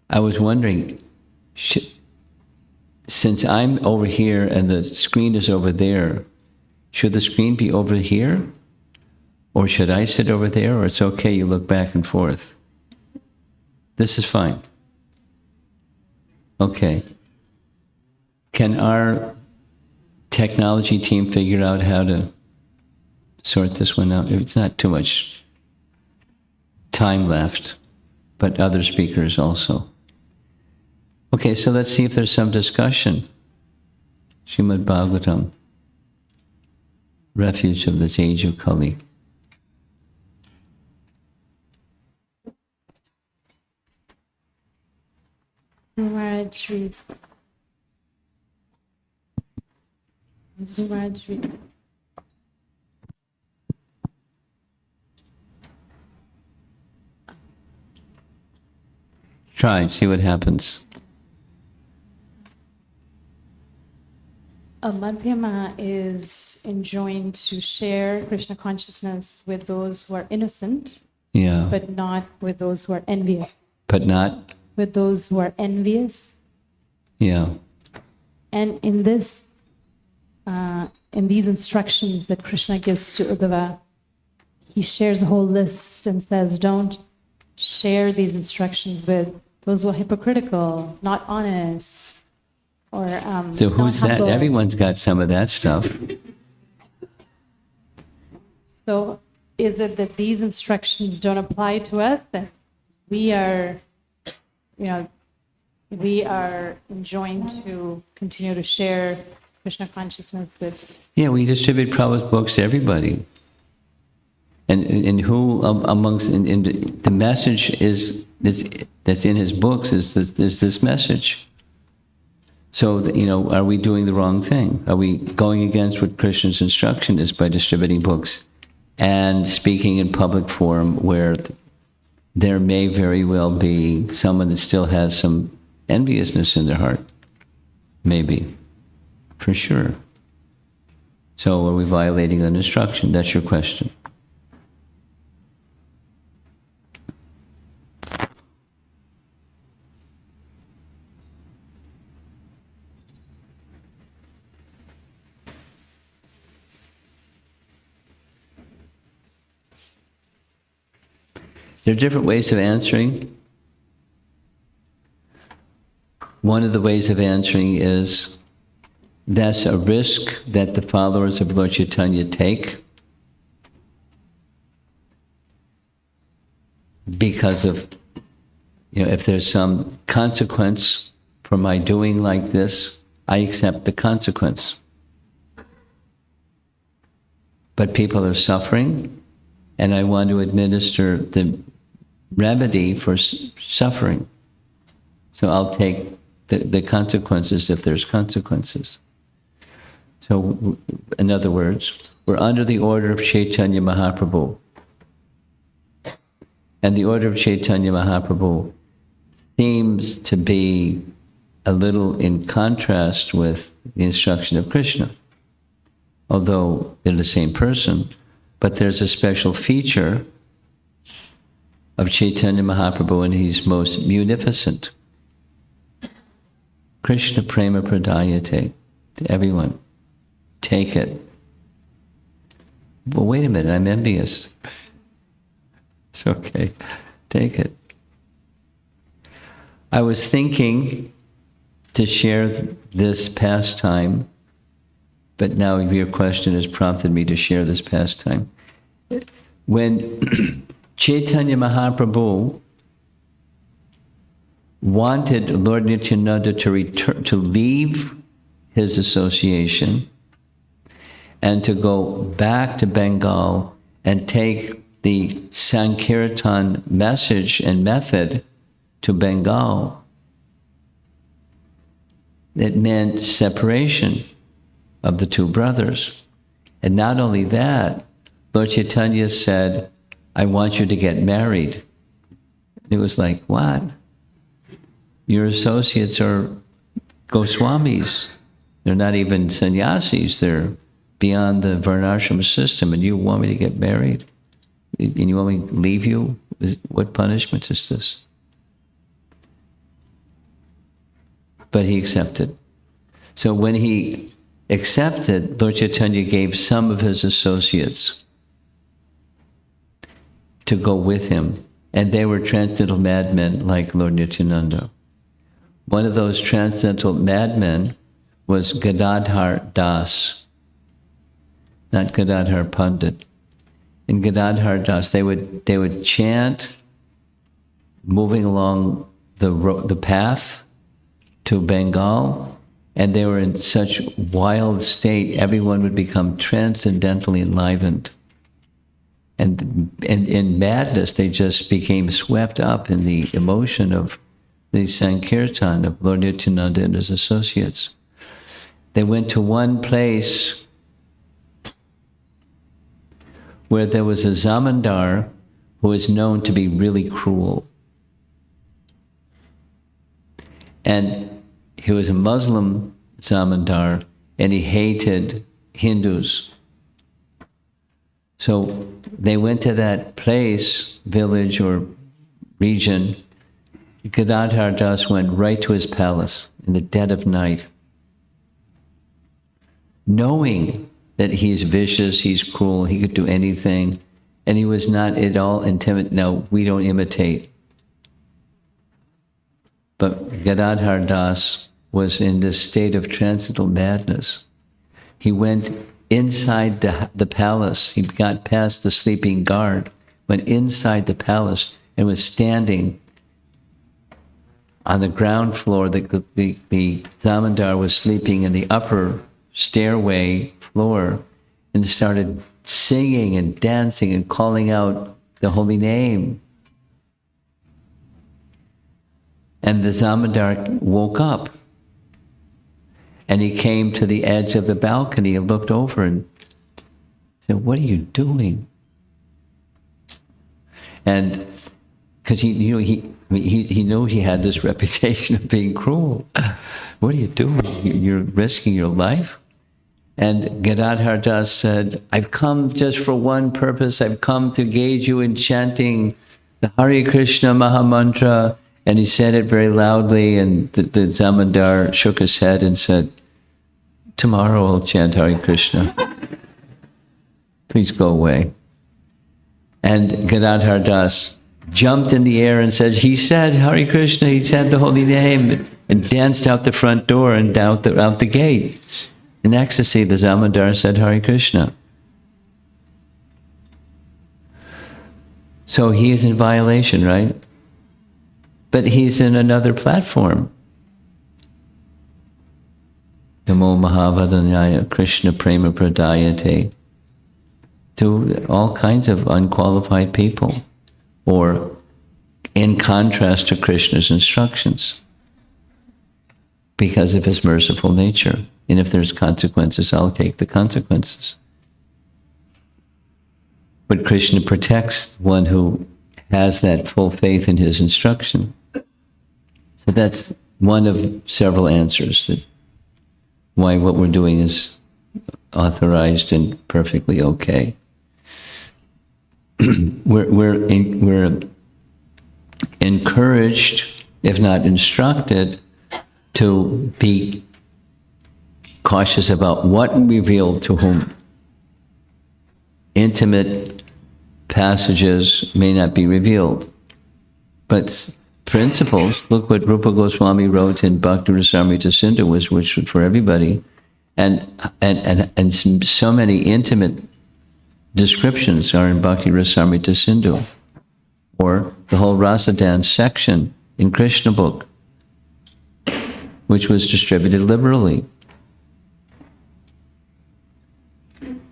I was wondering, since I'm over here and the screen is over there, should the screen be over here? Or should I sit over there? Or it's okay, you look back and forth? This is fine. Okay. Can our technology team figure out how to sort this one out? It's not too much time left, but other speakers also. Okay, so let's see if there's some discussion. Srimad Bhagavatam, refuge of this age of Kali. Try and see what happens. A Madhyama is enjoined to share Krishna consciousness with those who are innocent, but not with those who are envious. But not? With those who are envious. Yeah. And in these instructions that Krishna gives to Uddhava, he shares a whole list and says, don't share these instructions with those who are hypocritical, not honest, or so who's that? Everyone's got some of that stuff. So is it that these instructions don't apply to us, that we are enjoined to continue to share Krishna consciousness with? Yeah, we distribute Prabhupada's books to everybody. And who amongst the message is that's in his books is this message. So, are we doing the wrong thing? Are we going against what Krishna's instruction is by distributing books and speaking in public forum where there may very well be someone that still has some enviousness in their heart? Maybe, for sure. So are we violating an instruction? That's your question. There are different ways of answering. One of the ways of answering is that's a risk that the followers of Lord Chaitanya take because of, if there's some consequence for my doing like this, I accept the consequence. But people are suffering, and I want to administer the remedy for suffering. So I'll take the consequences if there's consequences. So, in other words, we're under the order of Chaitanya Mahaprabhu. And the order of Chaitanya Mahaprabhu seems to be a little in contrast with the instruction of Krishna. Although they're the same person, but there's a special feature of Chaitanya Mahaprabhu, and he's most munificent. Krishna prema pradayate, to everyone. Take it. Well, wait a minute, I'm envious. It's okay, take it. I was thinking to share this pastime, but now your question has prompted me to share this pastime. When Chaitanya Mahaprabhu wanted Lord Nityananda to leave his association and to go back to Bengal and take the Sankirtan message and method to Bengal, it meant separation of the two brothers. And not only that, Lord Chaitanya said, I want you to get married. It was like, what? Your associates are Goswamis. They're not even sannyasis. They're beyond the varnashram system, and you want me to get married? And you want me to leave you? What punishment is this? But he accepted. So when he accepted, Lord Chaitanya gave some of his associates to go with him, and they were transcendental madmen like Lord Nityananda. One of those transcendental madmen was Gadadhar Das, not Gadadhar Pandit. In Gadadhar Das, they would chant, moving along the path to Bengal, and they were in such wild state, everyone would become transcendentally enlivened. And in madness, they just became swept up in the emotion of the Sankirtan of Lord Nityananda and his associates. They went to one place where there was a zamindar who was known to be really cruel. And he was a Muslim zamindar, and he hated Hindus. So they went to that place, village or region. Gadadhar Das went right to his palace in the dead of night, knowing that he's vicious, he's cruel, he could do anything, and he was not at all intimidated. No, we don't imitate. But Gadadhar Das was in this state of transcendental madness. He went inside the palace. He got past the sleeping guard, went inside the palace, and was standing on the ground floor. The zamindar was sleeping in the upper stairway floor, and started singing and dancing and calling out the holy name. And the zamindar woke up, and he came to the edge of the balcony and looked over and said, "What are you doing?" And because he knew he had this reputation of being cruel. What are you doing? You're risking your life? And Gadadhar Das said, "I've come just for one purpose. I've come to engage you in chanting the Hare Krishna Mahamantra." And he said it very loudly, and the zamindar shook his head and said, "Tomorrow I'll chant Hare Krishna. Please go away." And Gadadhar Das jumped in the air and said, "He said Hare Krishna, he said the holy name," and danced out the front door and out the gate. In ecstasy, the zamindar said Hare Krishna. So he is in violation, right? But he's in another platform. Namo Mahavadanyaya Krishna Prema Pradayate. To all kinds of unqualified people, or in contrast to Krishna's instructions, because of his merciful nature. And if there's consequences, I'll take the consequences. But Krishna protects one who has that full faith in his instruction. So that's one of several answers that why what we're doing is authorized and perfectly okay. We're encouraged, if not instructed, to be cautious about what revealed to whom. Intimate passages may not be revealed, but principles, look what Rupa Goswami wrote in Bhakti Rasamrita Sindhu, which was for everybody, and so many intimate descriptions are in Bhakti Rasamrita Sindhu, or the whole Rasa dance section in Krishna book, which was distributed liberally.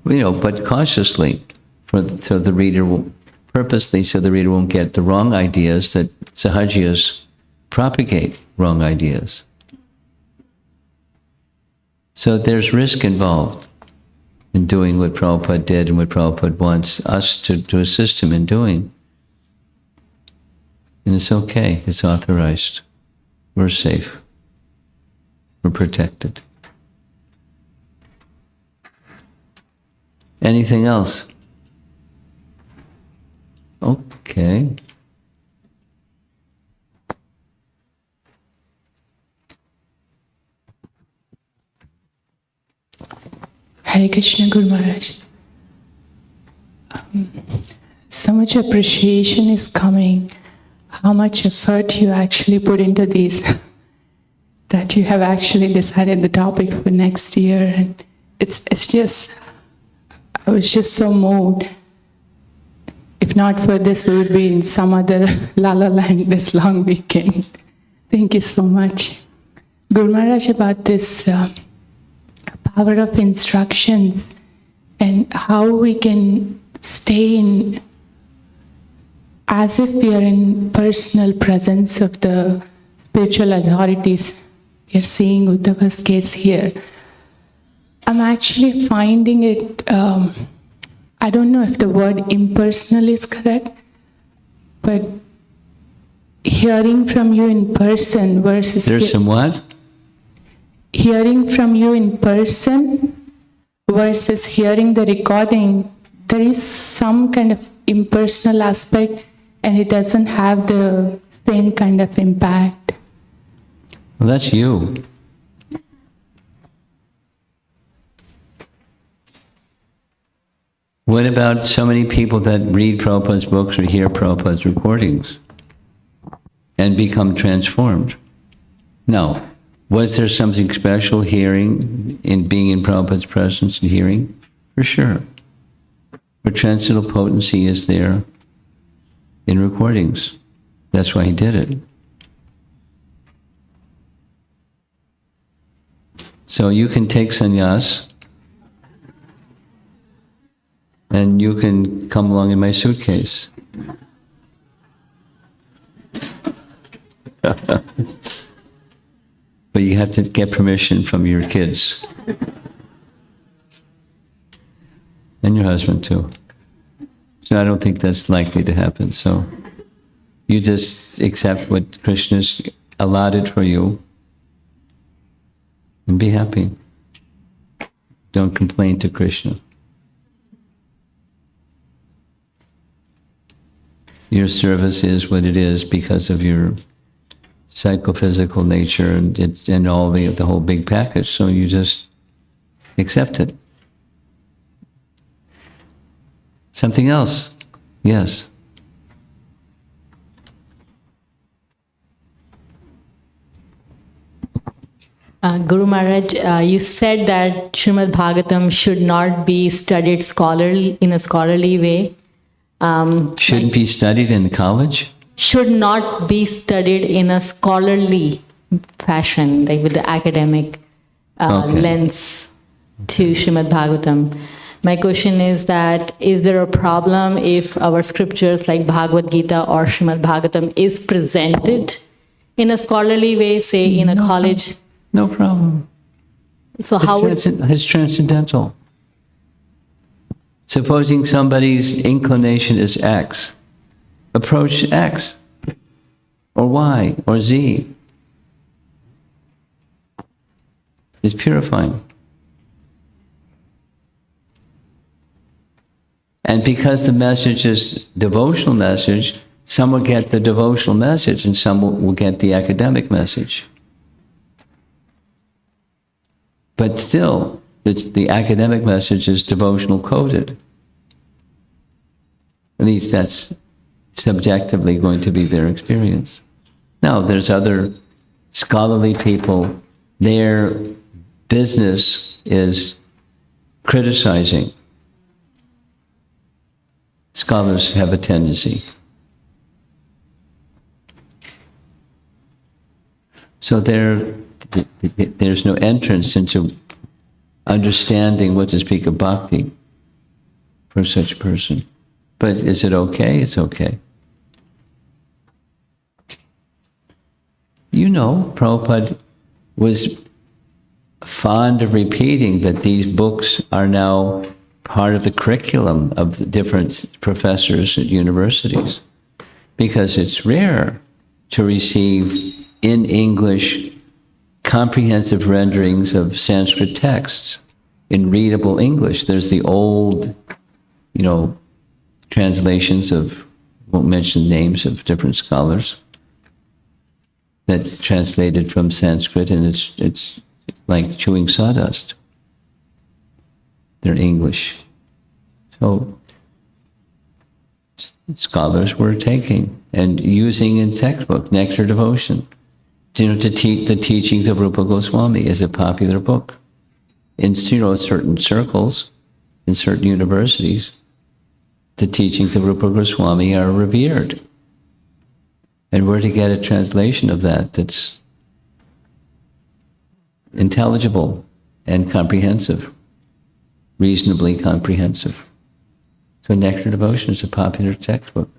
But cautiously, so the reader will, purposely, so the reader won't get the wrong ideas that Sahajiyas propagate wrong ideas. So there's risk involved in doing what Prabhupada did and what Prabhupada wants us to assist him in doing. And it's okay, it's authorized. We're safe. We're protected. Anything else? Okay. Hare Krishna, Guru Maharaj. So much appreciation is coming. How much effort you actually put into these, that you have actually decided the topic for next year. And it's just, I was just so moved. If not for this, we would be in some other la la land this long weekend. Thank you so much. Guru Maharaj, about this power of instructions and how we can stay in, as if we are in personal presence of the spiritual authorities. We are seeing Uddhava's case here. I'm actually finding it, I don't know if the word impersonal is correct, but hearing from you in person versus... There's some what? Hearing from you in person versus hearing the recording, there is some kind of impersonal aspect and it doesn't have the same kind of impact. Well, that's you. What about so many people that read Prabhupada's books or hear Prabhupada's recordings and become transformed? No. Was there something special hearing, in being in Prabhupada's presence and hearing? For sure. But transcendental potency is there in recordings. That's why he did it. So you can take sannyas and you can come along in my suitcase. But you have to get permission from your kids. And your husband too. So I don't think that's likely to happen. So you just accept what Krishna's allotted for you and be happy. Don't complain to Krishna. Your service is what it is because of your psychophysical nature and all the whole big package. So you just accept it. Something else? Yes. Guru Maharaj, you said that Srimad Bhagavatam should not be studied in a scholarly way. Shouldn't be studied in college? Should not be studied in a scholarly fashion, like with the academic lens to Srimad Bhagavatam. My question is that, is there a problem if our scriptures like Bhagavad Gita or Srimad Bhagavatam is presented in a scholarly way, say in a college? No problem. So how it's transcendental. Supposing somebody's inclination is X, approach X, or Y, or Z. It's purifying. And because the message is devotional message, Some will get the devotional message and some will get the academic message. But still, the academic message is devotional coded. At least that's subjectively going to be their experience. Now, there's other scholarly people, their business is criticizing. Scholars have a tendency. So there's no entrance into understanding what to speak of bhakti for such a person. But is it okay? It's okay. You know, Prabhupada was fond of repeating that these books are now part of the curriculum of the different professors at universities, because it's rare to receive in English comprehensive renderings of Sanskrit texts in readable English. There's the old, translations of, won't mention names of different scholars, that translated from Sanskrit, and it's like chewing sawdust. They're English. So scholars were taking and using in textbook, Nectar Devotion, to teach the teachings of Rupa Goswami is a popular book. In certain circles, in certain universities, the teachings of Rupa Goswami are revered. And where to get a translation of that that's intelligible and comprehensive, reasonably comprehensive. So Nectar Devotion is a popular textbook.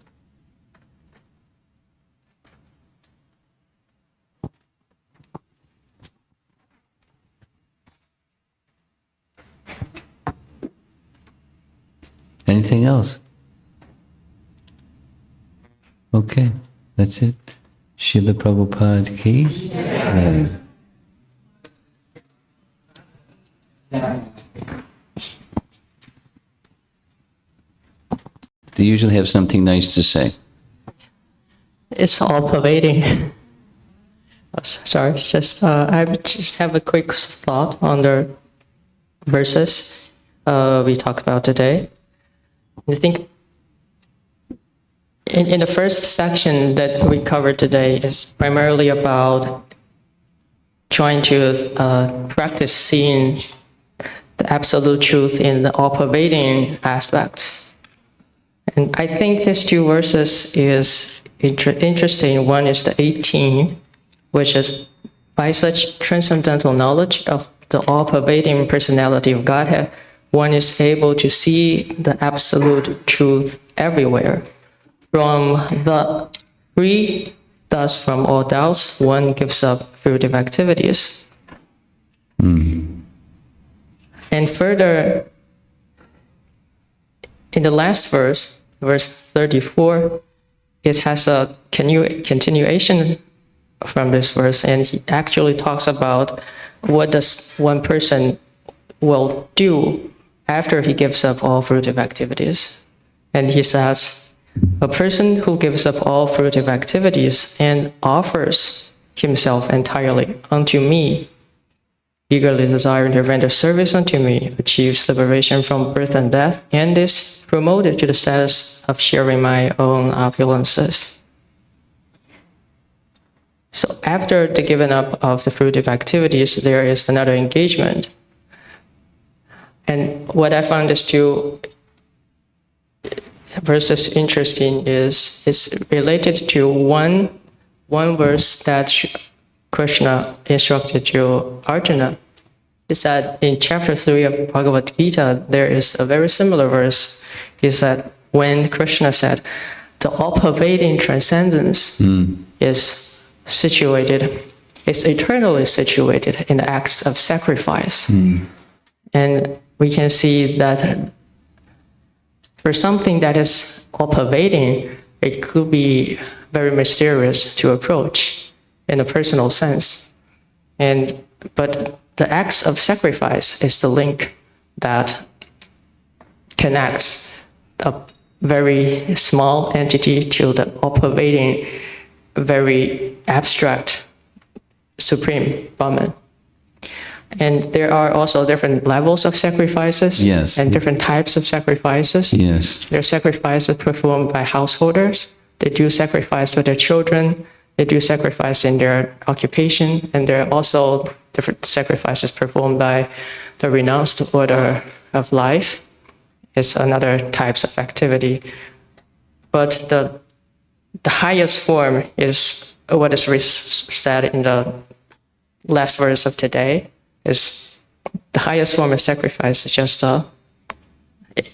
Anything else? Okay, that's it. Srila Prabhupada ki. Do you usually have something nice to say? It's all pervading. Sorry, I just have a quick thought on the verses we talked about today. I think in the first section that we covered today is primarily about trying to practice seeing the absolute truth in the all-pervading aspects. And I think these two verses is interesting. One is the 18, which is, by such transcendental knowledge of the all-pervading personality of Godhead, one is able to see the absolute truth everywhere. From the free, thus from all doubts, one gives up fruitive activities. And further, in the last verse, verse 34, it has a continuation from this verse, and he actually talks about what does one person will do after he gives up all fruitive activities. And he says, a person who gives up all fruitive activities and offers himself entirely unto me, eagerly desiring to render service unto me, achieves liberation from birth and death, and is promoted to the status of sharing my own opulences. So after the giving up of the fruitive activities, there is another engagement. And what I found these two verses interesting is it's related to one verse that Krishna instructed to Arjuna. Is that in chapter 3 of Bhagavad Gita, there is a very similar verse. Is that when Krishna said, the all-pervading transcendence is eternally situated in the acts of sacrifice. And we can see that for something that is all-pervading, it could be very mysterious to approach in a personal sense. But the acts of sacrifice is the link that connects a very small entity to the all-pervading, very abstract supreme Brahman. And there are also different levels of sacrifices. Yes. And different types of sacrifices. Yes. There are sacrifices performed by householders. They do sacrifice for their children. They do sacrifice in their occupation. And there are also different sacrifices performed by the renounced order of life. It's another types of activity. But the highest form is what is said in the last verse of today, is the highest form of sacrifice is just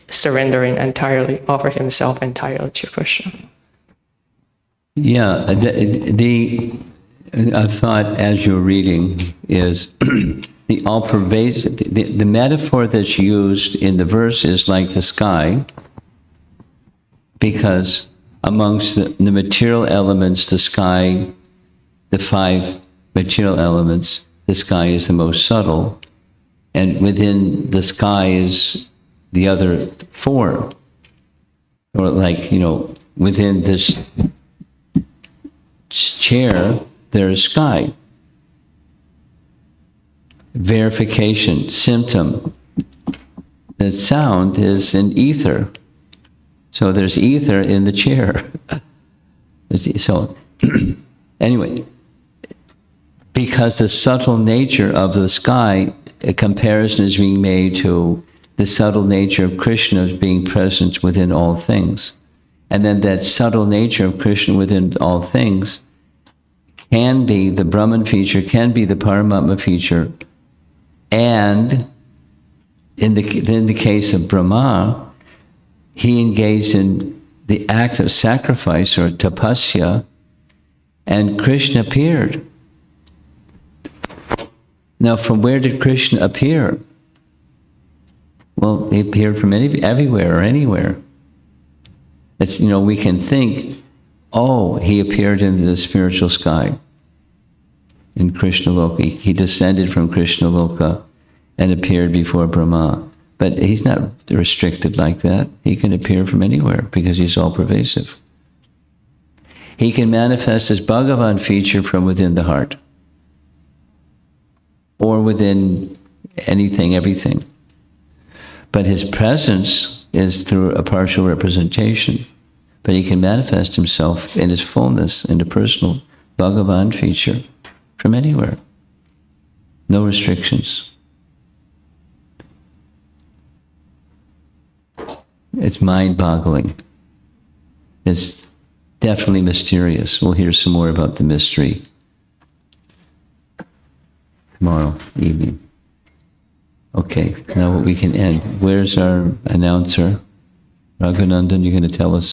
surrendering entirely, offer himself entirely to Krishna. Yeah, a thought as you're reading is the all-pervasive, the metaphor that's used in the verse is like the sky, because amongst the material elements, the sky, the 5 material elements, the sky is the most subtle, and within the sky is the other 4. Or like, within this chair, there's sky. Verification, symptom. The sound is an ether. So there's ether in the chair. So, anyway, because the subtle nature of the sky, a comparison is being made to the subtle nature of Krishna being present within all things. And then that subtle nature of Krishna within all things can be the Brahman feature, can be the Paramatma feature. And in the case of Brahma, he engaged in the act of sacrifice or tapasya, and Krishna appeared. Now, from where did Krishna appear? Well, he appeared from everywhere or anywhere. It's, we can think, oh, he appeared in the spiritual sky, in Krishna Loka. He descended from Krishna Loka and appeared before Brahma. But he's not restricted like that. He can appear from anywhere because he's all pervasive. He can manifest his Bhagavan feature from within the heart, or within anything, everything. But his presence is through a partial representation. But he can manifest himself in his fullness, in the personal Bhagavan feature, from anywhere. No restrictions. It's mind-boggling. It's definitely mysterious. We'll hear some more about the mystery tomorrow evening. Okay, now we can end. Where's our announcer? Raghunandan, you're going to tell us